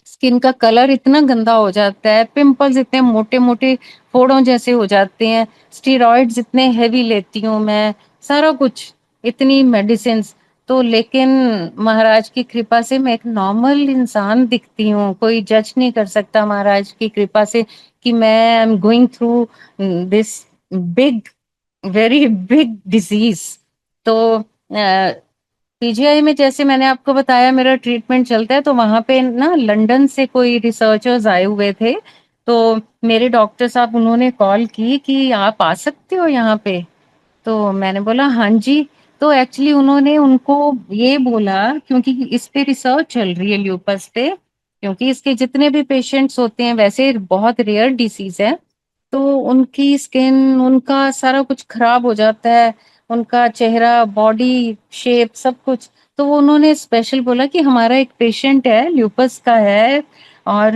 اسکن کا کلر اتنا گندا ہو جاتا ہے, پمپلز اتنے موٹے موٹے پھوڑوں جیسے ہو جاتے ہیں, اسٹیرائڈز اتنے ہیوی لیتی ہوں میں, سارا کچھ اتنی میڈیسنز. تو لیکن مہاراج کی کرپا سے میں ایک نارمل انسان دکھتی ہوں, کوئی جج نہیں کر سکتا مہاراج کی کرپا سے کہ میں am going through this big, very big disease. تو پی جی آئی میں جیسے میں نے آپ کو بتایا میرا ٹریٹمنٹ چلتا ہے, تو وہاں پہ نا لنڈن سے کوئی ریسرچرز آئے ہوئے تھے. تو میرے ڈاکٹر صاحب انہوں نے کال کی کہ آپ آ سکتے ہو یہاں پہ. تو میں نے بولا ہاں جی. تو ایکچولی انہوں نے ان کو یہ بولا, کیونکہ اس پہ ریسرچ چل رہی ہے لیوپس پہ, کیونکہ اس کے جتنے بھی پیشنٹس ہوتے ہیں ویسے بہت ریئر ڈیزیز ہے, تو ان کی اسکن, ان کا سارا کچھ خراب ہو جاتا ہے, ان کا چہرہ, باڈی شیپ, سب کچھ. تو وہ انہوں نے اسپیشل بولا کہ ہمارا ایک پیشنٹ ہے لیوپس کا ہے, اور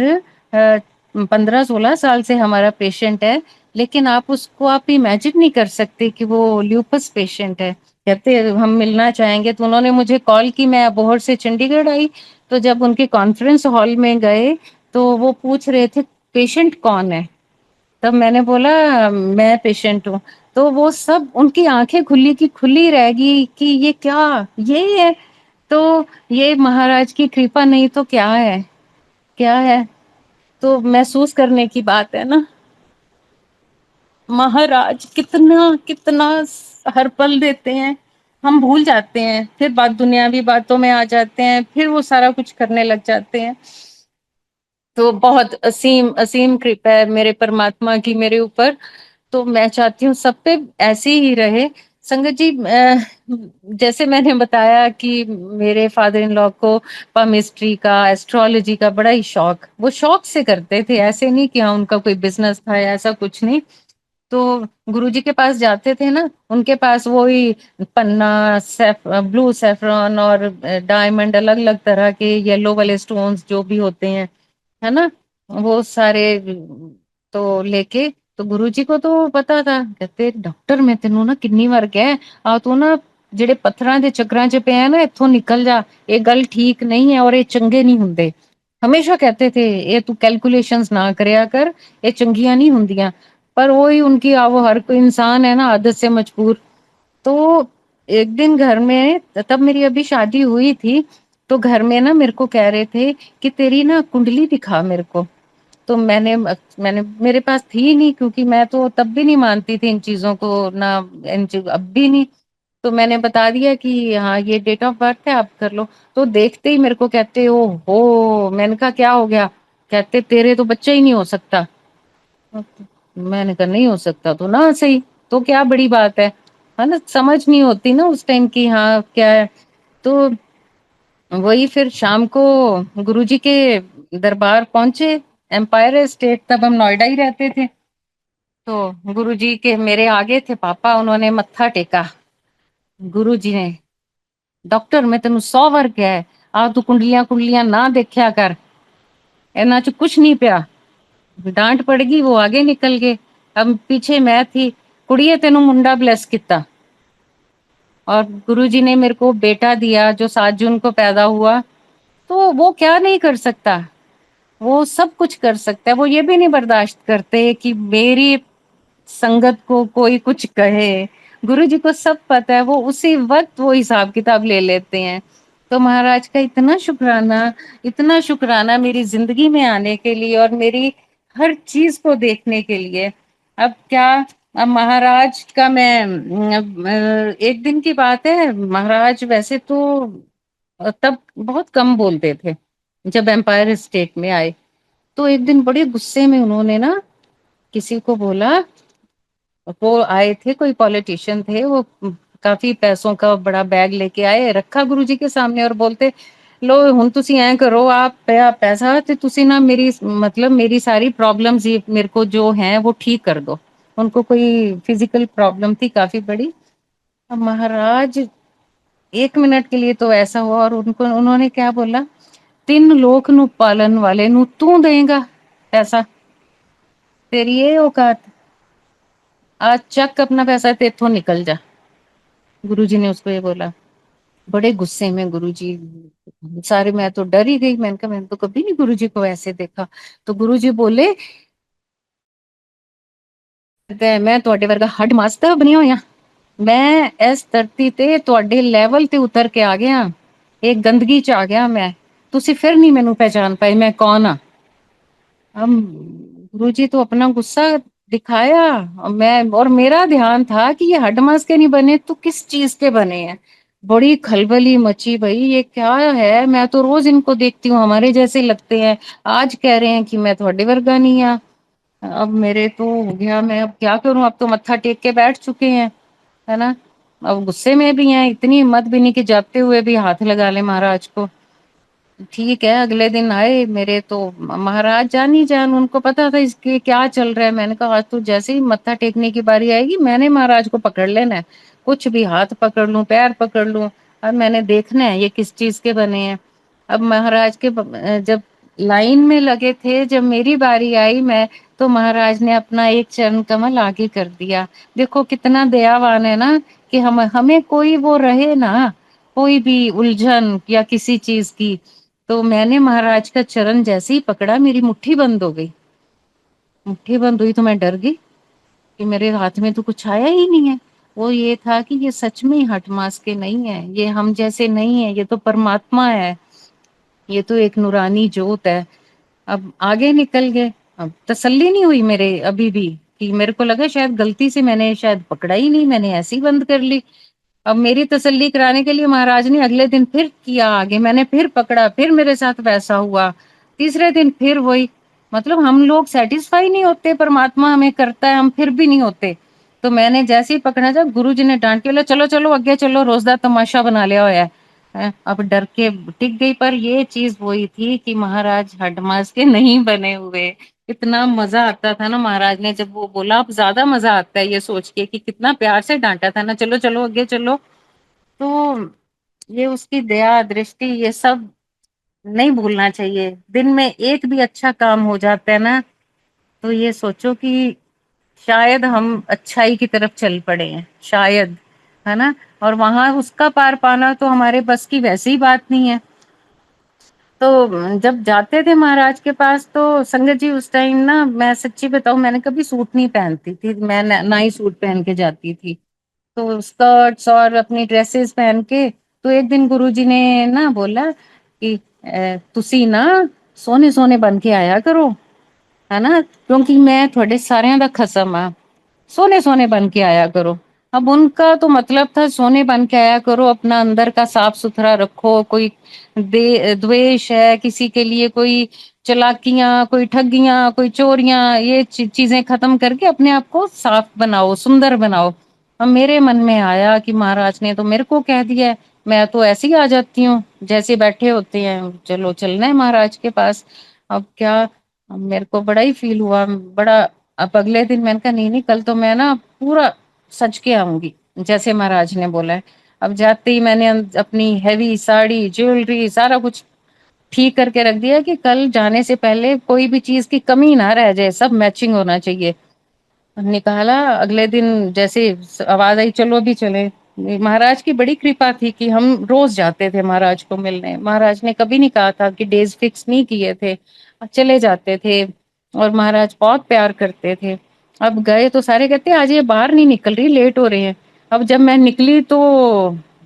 15-16 سال سے ہمارا پیشنٹ ہے, لیکن آپ اس کو آپ امیجن نہیں کر سکتے کہ وہ لیوپس پیشنٹ ہے. کہتے ہم ملنا چاہیں گے. تو انہوں نے مجھے کال کی, میں ابوہر سے چنڈی گڑھ آئی, तो जब उनके कॉन्फ्रेंस हॉल में गए तो वो पूछ रहे थे पेशेंट कौन है, तब मैंने बोला मैं पेशेंट हूँ। तो वो सब उनकी आंखें खुली की खुली रह गई कि ये क्या, ये है। तो ये महाराज की कृपा नहीं तो क्या है, क्या है। तो महसूस करने की बात है ना, महाराज कितना कितना हर पल देते हैं। हम भूल जाते हैं, फिर बात दुनियावी बातों में आ जाते हैं, फिर वो सारा कुछ करने लग जाते हैं। तो बहुत असीम असीम कृपा है मेरे परमात्मा की मेरे ऊपर। तो मैं चाहती हूँ सब पे ऐसे ही रहे। संगत जी, जैसे मैंने बताया कि मेरे फादर इन लॉ को पामिस्ट्री का, एस्ट्रोलॉजी का बड़ा ही शौक, वो शौक से करते थे, ऐसे नहीं कि हाँ उनका कोई बिजनेस था या ऐसा कुछ नहीं। तो गुरुजी के पास जाते थे ना, उनके पास वही पन्ना, ब्लू सेफ्रॉन और डायमंड, अलग अलग तरह के येलो वाले स्टोन्स जो भी होते हैं, है ना, वो सारे तो लेके, तो गुरुजी को तो पता था। कहते डॉक्टर मैं तेनू ना किन्नी वार कह आ तू ना ਜਿਹੜੇ ਪੱਥਰਾਂ ਦੇ ਚੱਕਰਾਂ 'ਚ ਪਿਆ ਨਾ ਇੱਥੋਂ ਨਿਕਲ ਜਾ, ਇਹ ਗੱਲ ਠੀਕ ਨਹੀਂ ਹੈ ਔਰ ਇਹ ਚੰਗੇ ਨਹੀਂ ਹੁੰਦੇ। ਹਮੇਸ਼ਾ कहते थे ये तू कैलकुलेशंस ना करया कर, ये चंगियां नहीं हुंदियां। पर वही उनकी वो हर कोई इंसान है ना आदत से मजबूर। तो एक दिन घर में, तब मेरी अभी शादी हुई थी, तो घर में ना मेरे को कह रहे थे कि तेरी ना कुंडली दिखा मेरे को। तो मैंने मेरे पास थी नहीं, क्योंकि मैं तो तब भी नहीं मानती थी इन चीजों को ना, इन चीज अब भी नहीं। तो मैंने बता दिया कि हाँ ये डेट ऑफ बर्थ है, आप कर लो। तो देखते ही मेरे को कहते ओ हो, मैंने कहा क्या हो गया। कहते तेरे तो बच्चा ही नहीं हो सकता। मैंने कहा नहीं हो सकता तो ना सही, तो क्या बड़ी बात है ना, समझ नहीं होती ना उस टाइम की हाँ क्या है। तो वही फिर शाम को गुरुजी के दरबार पहुंचे, एम्पायर स्टेट, तब हम नोएडा ही रहते थे। तो गुरुजी के मेरे आगे थे पापा, उन्होंने मत्था टेका। गुरुजी ने, डॉक्टर मैं तेन 100 बार कहा है आ तू कुंडलियां कुंडलियां ना देखा कर, इन्हां च कुछ नहीं पिया। डांट पड़ गई, वो आगे निकल गए। अब पीछे मैं थी, कुड़िए तेनू मुंडा ब्लेस किता। और गुरुजी ने मेरे को बेटा दिया जो 7 जून को पैदा हुआ। तो वो क्या नहीं कर सकता, वो सब कुछ कर सकता है। वो ये भी नहीं बर्दाश्त करते कि मेरी संगत को कोई कुछ कहे। गुरुजी को सब पता है, वो उसी वक्त वो हिसाब किताब ले लेते हैं। तो महाराज का इतना शुक्राना, इतना शुक्राना मेरी जिंदगी में आने के लिए और मेरी हर चीज को देखने के लिए। अब क्या, अब महाराज का मैं एक दिन की बात है, महाराज वैसे तो तब बहुत कम बोलते थे, जब एम्पायर स्टेट में आए तो एक दिन बड़े गुस्से में उन्होंने ना किसी को बोला। वो आए थे, कोई पॉलिटिशियन थे, वो काफी पैसों का बड़ा बैग लेके आए, रखा गुरुजी के सामने और बोलते लो हुन तुसी ऐ करो, आप पैसा ते तुसी ना मेरी मतलब मेरी सारी प्रॉब्लम्स ये मेरे को जो हैं वो ठीक कर दो। उनको कोई फिजिकल प्रॉब्लम थी काफी बड़ी। अब महाराज 1 मिनट के लिए तो ऐसा हुआ और उनको उन्होंने क्या बोला, 3 लोक नु पालन वाले नु तू देगा पैसा, तेरी ये औकात, आज चक अपना पैसा ते इथों निकल जा। गुरुजी ने उसको ये बोला। बड़े गुस्से में गुरुजी सारे, मैं तो डर ही गई, मैंने कहा मैंने तो कभी नहीं गुरुजी को ऐसे देखा। तो गुरुजी बोले ਤੇ ਮੈਂ ਤੁਹਾਡੇ ਵਰਗਾ ਹੱਡ ਮਾਸਤਾ ਬਣਿਆ ਹੋਇਆ, ਮੈਂ ਇਸ ਧਰਤੀ ਤੇ ਤੁਹਾਡੇ ਲੈਵਲ ਤੇ ਉਤਰ ਕੇ ਆ ਗਿਆ, ਇਹ ਗੰਦਗੀ ਚ ਆ ਗਿਆ ਮੈਂ, ਤੁਸੀਂ ਫਿਰ नहीं ਮੈਨੂੰ पहचान पाए मैं कौन हाँ। हम गुरुजी तो अपना गुस्सा दिखाया, मैं और मेरा ध्यान था कि ये हड्ड मांस के नहीं बने तो किस चीज के बने हैं। बड़ी खलबली मची भाई, ये क्या है, मैं तो रोज इनको देखती हूँ हमारे जैसे लगते हैं, आज कह रहे हैं कि मैं थोड़े वर्गा नहीं हाँ। अब मेरे तो हो गया, मैं अब क्या करूं, अब तो मत्था टेक के बैठ चुके हैं, है ना। अब गुस्से में भी हैं, इतनी हिम्मत भी नहीं कि जाते हुए भी हाथ लगा ले महाराज को। ठीक है, अगले दिन आए मेरे तो महाराज जान ही जान, उनको पता था इसके क्या चल रहा है। मैंने कहा आज तो जैसे ही मत्था टेकने की बारी आएगी मैंने महाराज को पकड़ लेना है, कुछ भी हाथ पकड़ लूं पैर पकड़ लूं, अब मैंने देखना है ये किस चीज के बने हैं। अब महाराज के जब लाइन में लगे थे, जब मेरी बारी आई मैं, तो महाराज ने अपना एक चरण कमल आगे कर दिया। देखो कितना दयावान है ना, कि हम हमें कोई वो रहे ना, कोई भी उलझन या किसी चीज की, तो मैंने महाराज का चरण जैसे ही पकड़ा, मेरी मुट्ठी बंद हो गई। मुट्ठी बंद हुई तो मैं डर गई कि मेरे हाथ में तो कुछ आया ही नहीं है। वो ये था कि ये सच में हठ मास के नहीं है, ये हम जैसे नहीं है, ये तो परमात्मा है, ये तो एक नूरानी जोत है। अब आगे निकल गए। अब तसल्ली नहीं हुई मेरे अभी भी, कि मेरे को लगा शायद गलती से मैंने शायद पकड़ा ही नहीं, मैंने ऐसे ही बंद कर ली। अब मेरी तसल्ली कराने के लिए महाराज ने अगले दिन फिर किया आगे, मैंने फिर पकड़ा, फिर मेरे साथ वैसा हुआ। तीसरे दिन फिर वही। मतलब हम लोग सेटिस्फाई नहीं होते, परमात्मा हमें करता है, हम फिर भी नहीं होते। तो मैंने जैसे ही पकड़ा था, गुरु जी ने डांट के बोला चलो चलो आगे चलो, रोज दा तमाशा बना लिया होया है। अब डर के टिक गई। पर ये चीज वही थी कि महाराज हडमास के नहीं बने हुए। इतना मजा आता था ना महाराज ने जब वो बोला। अब ज्यादा मजा आता है ये सोच के कि कितना प्यार से डांटा था ना, चलो चलो आगे चलो। तो ये उसकी दया दृष्टि ये सब नहीं भूलना चाहिए। दिन में एक भी अच्छा काम हो जाता है ना, तो ये सोचो कि शायद हम अच्छाई की तरफ चल पड़े हैं, शायद, है ना। और वहां उसका पार पाना तो हमारे बस की वैसी ही बात नहीं है। तो जब जाते थे महाराज के पास तो संगत जी उस टाइम ना, मैं सच्ची बताऊं, मैंने कभी सूट नहीं पहनती थी, मैं ना ही सूट पहन के जाती थी। तो स्कर्ट्स और अपनी ड्रेसेस पहन के। तो एक दिन गुरुजी ने ना बोला कि तुसी ना सोने सोने बन के आया करो, है ना, क्योंकि मैं थोड़े सारिਆਂ ਦਾ खसम आ, सोने सोने बन के आया करो। अब उनका तो मतलब था सोने बन के आया करो, अपना अंदर का साफ सुथरा रखो, कोई द्वेष है किसी के लिए, कोई चालाकियां, कोई ठगियां, कोई चोरियां, ये चीजें खत्म करके अपने आप को साफ बनाओ, सुंदर बनाओ। अब मेरे मन में आया कि महाराज ने तो मेरे को कह दिया है, मैं तो ऐसे ही आ जाती हूँ जैसे बैठे होते हैं, चलो चलना है महाराज के पास। अब क्या, अब मेरे को बड़ा ही फील हुआ, बड़ा। अब अगले दिन मैंने कहा नहीं नहीं, कल तो मैं ना पूरा सज के आऊंगी जैसे महाराज ने बोला है। अब जाते ही मैंने अपनी हैवी साड़ी, ज्वेलरी, सारा कुछ ठीक करके रख दिया कि कल जाने से पहले कोई भी चीज की कमी ना रह जाए, सब मैचिंग होना चाहिए। निकाला अगले दिन जैसे आवाज आई चलो भी चले। महाराज की बड़ी कृपा थी कि हम रोज जाते थे महाराज को मिलने। महाराज ने कभी नहीं कहा था कि डेज फिक्स नहीं किए थे, चले जाते थे। और महाराज बहुत प्यार करते थे। अब गए तो सारे कहते आज ये बाहर नहीं निकल रही, लेट हो रहे हैं। अब जब मैं निकली तो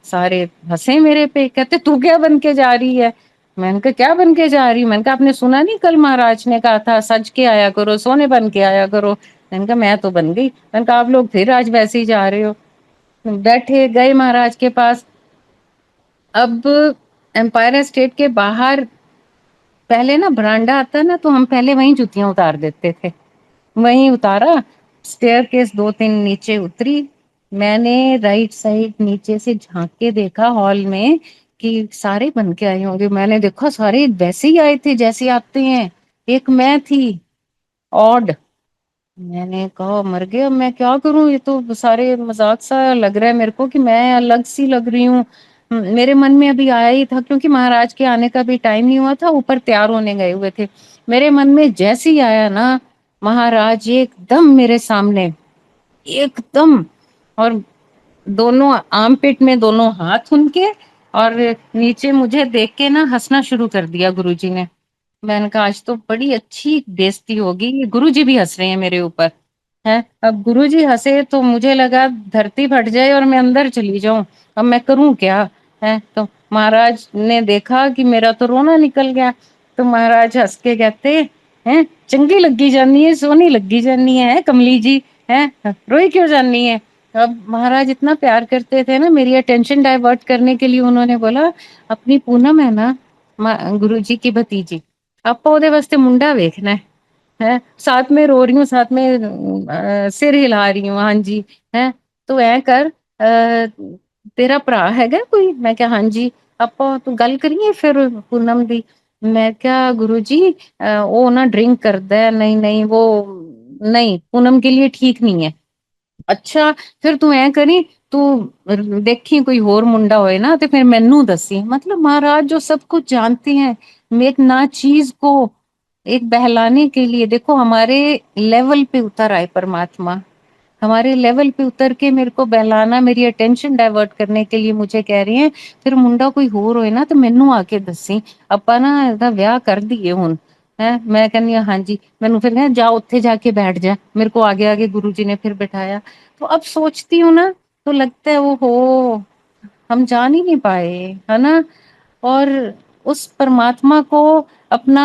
सारे हंसे मेरे पे, कहते तू क्या बन के जा रही है। मैंने कहा क्या बन के जा रही, मैंने कहा आपने सुना नहीं कल महाराज ने कहा था सज के आया करो, सोने बन के आया करो। मैंने कहा मैं तो बन गई। मैंने कहा आप लोग फिर आज वैसे ही जा रहे हो। बैठे गए महाराज के पास। अब एम्पायर स्टेट के बाहर पहले ना बरांडा आता है ना, तो हम पहले वहीं जूतियां उतार देते थे, वहीं उतारा। स्टेयर केस दो तीन नीचे उतरी। मैंने राइट साइड नीचे से झांक के देखा हॉल में कि सारे बन के आए होंगे। मैंने देखा सारे वैसे ही आए थे जैसे आते हैं, एक मैं थी ऑड। मैंने कहा मर गया, अब मैं क्या करूं, ये तो सारे मजाक सा लग रहा है मेरे को कि मैं अलग सी लग रही हूँ। मेरे मन में अभी आया ही था, क्योंकि महाराज के आने का भी टाइम नहीं हुआ था, ऊपर तैयार होने गए हुए थे। मेरे मन में जैसे ही आया ना, महाराज एकदम मेरे सामने, एकदम। और दोनों आर्म पिट में दोनों हाथ उनके, और नीचे मुझे देख के ना हंसना शुरू कर दिया गुरुजी ने। मैंने कहा आज तो बड़ी अच्छी बेइज्जती होगी, ये गुरुजी भी हंस रहे हैं मेरे ऊपर, है। अब गुरुजी हंसे तो मुझे लगा धरती फट जाए और मैं अंदर चली जाऊं, अब मैं करूं क्या, है। तो महाराज ने देखा कि मेरा तो रोना निकल गया। तो महाराज हंस के कहते हैं चंगी लगी जानी है, सोनी लगी जानी है कमली जी, है रोई क्यों जानी है। अब महाराज इतना प्यार करते थे ना, मेरी अटेंशन डाइवर्ट करने के लिए उन्होंने बोला अपनी पूनम है ना, गुरु जी की भतीजी, आपा ओदे वास्ते मुंडा वेखना है। साथ में रो रही हूँ, साथ में सिर हिला रही हूँ, हाँ जी, है। तो ऐ कर तेरा भरा हैगा कोई, मैं क्या हाँ जी। ਆਪਾਂ ਤੂੰ ਗੱਲ ਕਰੀਏ ਫਿਰ पूनम दी। मैं क्या गुरु जी वो ना ड्रिंक करता है, नहीं नहीं वो नहीं पूनम के लिए ठीक नहीं है। अच्छा फिर तू ऐ करी, तू देखी कोई होर मुंडा होए ना ते फिर मैनू दसी। मतलब महाराज जो सब कुछ जानते हैं, एक ना चीज को एक बहलाने के लिए, देखो हमारे लेवल पे उतर आए परमात्मा, हमारे लेवल पे उतर के मेरे को बहलाना, मेरी अटेंशन डाइवर्ट करने के लिए मुझे कह रहे हैं ਫਿਰ ਮੁੰਡਾ ਕੋਈ ਹੋਰ ਹੋਏ ਨਾ ਤੇ ਮੈਨੂੰ ਆ ਕੇ ਦੱਸੀ, ਆਪਾਂ ਨਾ ਇਹਦਾ ਵਿਆਹ ਕਰ ਦਈਏ ਹੁਣ ਹੈ। ਮੈਂ ਕਹਿੰਦੀ ਹਾਂ ਹਾਂਜੀ। ਮੈਨੂੰ ਫਿਰ ਕਹਿੰਦੇ ਜਾ ਉੱਥੇ ਜਾ ਕੇ बैठ जा। मेरे को आगे आगे गुरुजी ने फिर बैठाया। तो अब सोचती हूँ ना तो लगता है वो हो हम जान ही नहीं पाए, है ना। और उस परमात्मा को अपना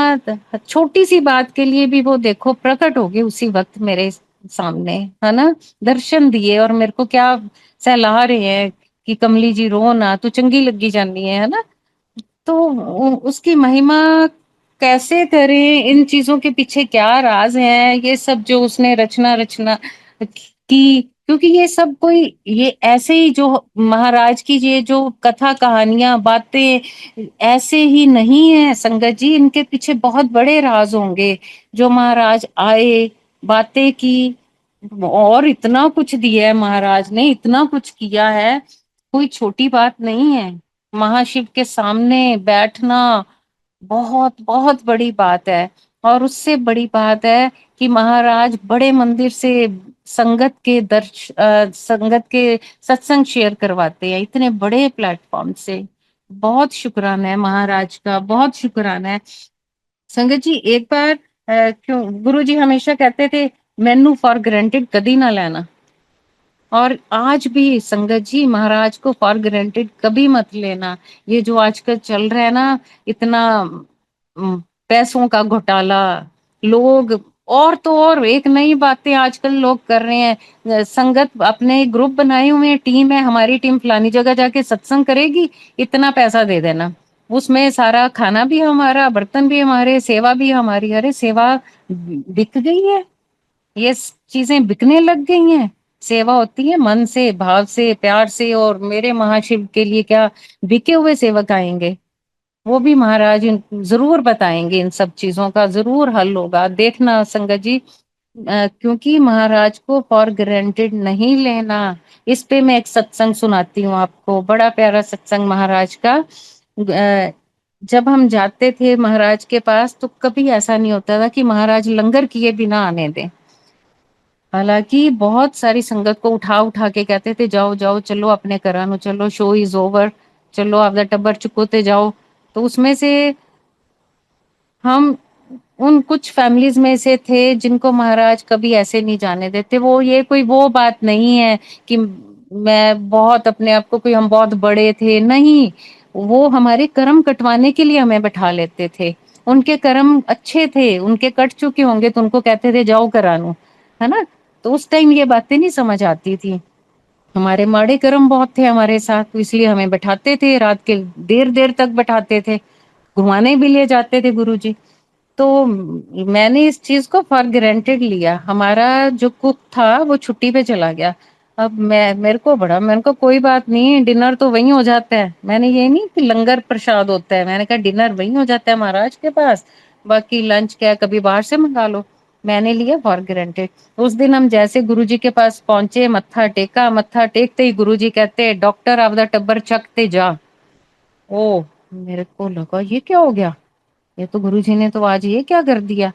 छोटी सी बात के लिए भी वो देखो प्रकट हो गए उसी वक्त मेरे सामने, है ना। दर्शन दिए और मेरे को क्या सहला रहे हैं कि कमली जी रो ना, तू चंगी लगी जानी है ना। तो उसकी महिमा कैसे करें, इन चीजों के पीछे क्या राज है, ये सब जो उसने रचना रचना की, क्योंकि ये सब कोई ये ऐसे ही जो महाराज की ये जो कथा कहानियां बातें ऐसे ही नहीं है संगत जी, इनके पीछे बहुत बड़े राज होंगे। जो महाराज आए, बातें की, और इतना कुछ दिया है महाराज ने, इतना कुछ किया है, कोई छोटी बात नहीं है। महाशिव के सामने बैठना बहुत बहुत बड़ी बात है। और उससे बड़ी बात है कि महाराज बड़े मंदिर से संगत के सत्संग शेयर करवाते हैं इतने बड़े प्लेटफॉर्म से। बहुत शुक्राना है महाराज का, बहुत शुक्राना है। संगत जी एक बार क्यों गुरु जी हमेशा कहते थे मैनू फॉर ग्रांटेड कदी ना लेना, और आज भी संगत जी महाराज को फॉर ग्रांटेड कभी मत लेना। ये जो आजकल चल रहा है ना इतना पैसों का घोटाला, लोग और तो और एक नई बातें आजकल लोग कर रहे हैं। संगत अपने ग्रुप बनाए हुए हैं, टीम है, हमारी टीम फलानी जगह जाके सत्संग करेगी, इतना पैसा दे देना, उसमें सारा खाना भी हमारा, बर्तन भी हमारे, सेवा भी हमारी। अरे सेवा बिक गई है, ये चीजें बिकने लग गई हैं। सेवा होती है मन से, भाव से, प्यार से, और मेरे महाशिव के लिए क्या बिके हुए सेवक आएंगे। वो भी महाराज जरूर बताएंगे, इन सब चीजों का जरूर हल होगा, देखना संगत जी। क्योंकि महाराज को फॉर ग्रांटेड नहीं लेना। इस पे मैं एक सत्संग सुनाती हूँ आपको, बड़ा प्यारा सत्संग महाराज का। जब हम जाते थे महाराज के पास तो कभी ऐसा नहीं होता था कि महाराज लंगर किए बिना आने दें। हालांकि बहुत सारी संगत को उठा उठा के कहते थे जाओ जाओ चलो अपने करानो चलो, शो इज ओवर, चलो आपका टब्बर चुकोते जाओ। तो उसमें से हम उन कुछ फैमिलीज में से थे जिनको महाराज कभी ऐसे नहीं जाने देते। वो ये कोई वो बात नहीं है कि मैं बहुत अपने आप को कोई हम बहुत बड़े थे, नहीं। वो हमारे कर्म कटवाने के लिए हमें बैठा लेते थे। उनके कर्म अच्छे थे, उनके कट चुके होंगे तो उनको कहते थे जाओ करानो, है ना। तो उस टाइम ये बातें नहीं समझ आती थी। हमारे माड़े कर्म बहुत थे हमारे साथ, तो इसलिए हमें बैठाते थे, रात के देर देर तक बैठाते थे, घुमाने भी ले जाते थे गुरुजी। तो मैंने इस चीज को फॉर ग्रांटेड लिया। हमारा जो कुक था वो छुट्टी पे चला गया। अब मेरे को बड़ा, मैंने कहा कोई बात नहीं, डिनर तो वहीं हो जाता है। मैंने ये नहीं कि लंगर प्रसाद होता है, मैंने कहा डिनर वहीं हो जाता है महाराज के पास, बाकी लंच क्या कभी बाहर से मंगा लो। मैंने लिया फॉर ग्रांटेड। उस दिन हम जैसे गुरुजी के पास पहुंचे, मत्था टेका, मत्था टेकते ही गुरुजी कहते डॉक्टर आपदा टब्बर चकते जा। ओ, मेरे को लगा ये क्या हो गया, ये तो गुरुजी ने तो आज ये क्या कर दिया।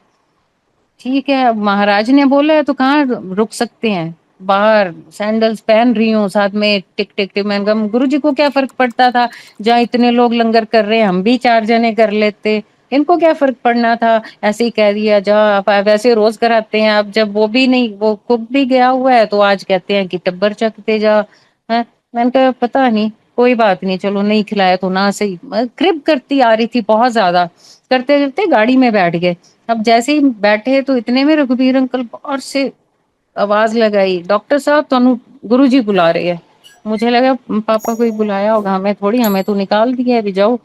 ठीक है, अब महाराज ने बोला है तो कहाँ रुक सकते हैं। बाहर सैंडल्स पहन रही हूँ, साथ में टिक टिक टिक। मैंने कहा गुरु जी को क्या फर्क पड़ता था, जहाँ इतने लोग लंगर कर रहे हैं हम भी 4 जने कर लेते, इनको क्या फर्क पड़ना था। ऐसे ही कह दिया जा, आप वैसे रोज कराते हैं। अब जब वो भी नहीं, वो कुक भी गया हुआ है तो आज कहते हैं कि टब्बर चखते जा है। मैंने कहा पता नहीं, कोई बात नहीं, चलो नहीं खिलाया तो ना सही। क्रिब करती आ रही थी बहुत ज्यादा, करते करते गाड़ी में बैठ गए। अब जैसे ही बैठे तो इतने में रघुबीर अंकल बाहर से आवाज लगाई डॉक्टर साहब तनु गुरु जी बुला रहे हैं। मुझे लगा पापा कोई बुलाया होगा, हमें थोड़ी, हमें तो निकाल दिया है अभी जाओ।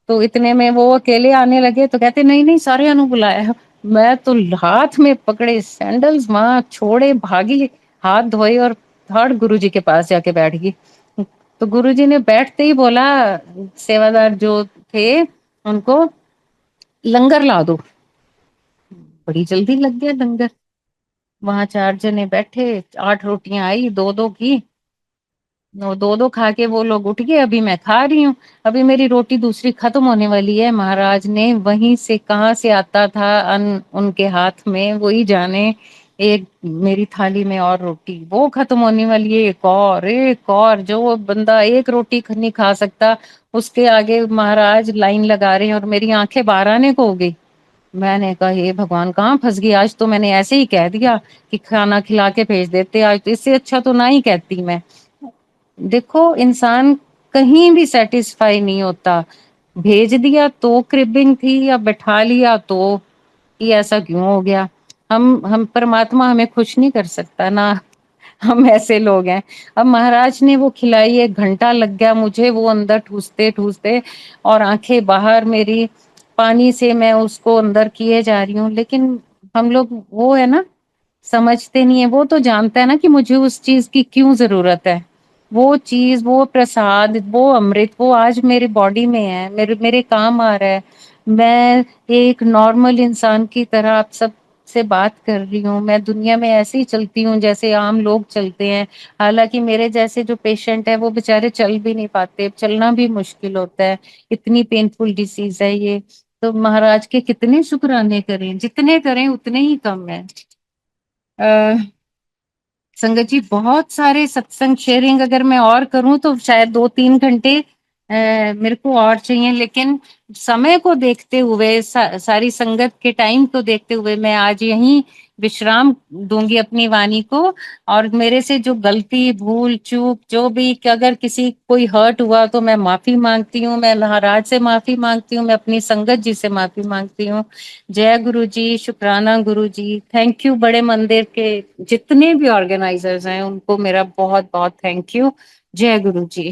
तो इतने में वो अकेले आने लगे तो कहते नहीं नहीं सारे अनु बुलाया है। मैं तो हाथ में पकड़े सैंडल्स वहां छोड़े भागी, हाथ धोए और थर्ड गुरु जी के पास जाके बैठ गई। तो गुरु जी ने बैठते ही बोला, सेवादार जो थे उनको लंगर ला दो। बड़ी जल्दी लग गया लंगर। वहां 4 जने बैठे, 8 रोटियां आई, दो दो की, दो दो खा के वो लोग उठ गए। अभी मैं खा रही हूँ, अभी मेरी रोटी दूसरी खत्म होने वाली है। महाराज ने वहीं से कहाँ से आता था अन्न उनके हाथ में वही जाने। ایک میری تھالی میں اور روٹی، وہ ختم ہونے والی ہے، ایک اور، جو بندہ ایک روٹی نہیں کھا سکتا اس کے آگے مہاراج لائن لگا رہے ہیں، اور میری آنکھیں باہر آنے کو ہو گئی۔ میں نے کہا یہ بھگوان کہاں پھنس گئی، آج تو میں نے ایسے ہی کہہ دیا کہ کھانا کھلا کے بھیج دیتے، آج تو اس سے اچھا تو نہ ہی کہتی میں۔ دیکھو انسان کہیں بھی سیٹسفائی نہیں ہوتا، بھیج دیا تو کربنگ تھی، یا بٹھا لیا تو یہ ایسا کیوں ہو گیا۔ ہم پرماتما ہمیں خوش نہیں کر سکتا نہ، ہم ایسے لوگ ہیں۔ اب مہاراج نے وہ کھلائی، 1 گھنٹہ لگ گیا مجھے وہ اندر ٹھوستے ٹھوستے، اور آنکھیں باہر میری، پانی سے میں اس کو اندر کیے جا رہی ہوں، لیکن ہم لوگ وہ ہے نا، سمجھتے نہیں ہے۔ وہ تو جانتا ہے نا کہ مجھے اس چیز کی کیوں ضرورت ہے، وہ چیز، وہ پرساد، وہ امرت، وہ آج میری باڈی میں ہے، میرے کام آ رہا ہے۔ میں ایک نارمل انسان کی طرح آپ سب سے بات کر رہی ہوں، میں دنیا میں ایسے ہی چلتی ہوں جیسے عام لوگ چلتے ہیں۔ حالانکہ میرے جیسے جو پیشنٹ ہے وہ بےچارے چل بھی نہیں پاتے، چلنا بھی مشکل ہوتا ہے، اتنی پینفل ڈیزیز ہے یہ۔ تو مہاراج کے کتنے شکرانے کریں، جتنے کریں اتنے ہی کم ہے۔ سنگت جی بہت سارے ستسنگ شیئرنگ اگر میں اور کروں تو شاید 2-3 گھنٹے میرے کو اور چاہیے، لیکن سمے کو دیکھتے ہوئے، ساری سنگت کے ٹائم کو دیکھتے ہوئے میں آج یہیں وشرام دوں گی اپنی وانی کو۔ اور میرے سے جو غلطی، بھول چوک جو بھی، کہ اگر کسی کوئی ہرٹ ہوا تو میں معافی مانگتی ہوں، میں مہاراج سے معافی مانگتی ہوں، میں اپنی سنگت جی سے معافی مانگتی ہوں۔ جے گرو جی، شکرانہ گرو جی، تھینک یو۔ بڑے مندر کے جتنے بھی آرگنائزرز ہیں ان کو میرا بہت بہت thank you. J grow G.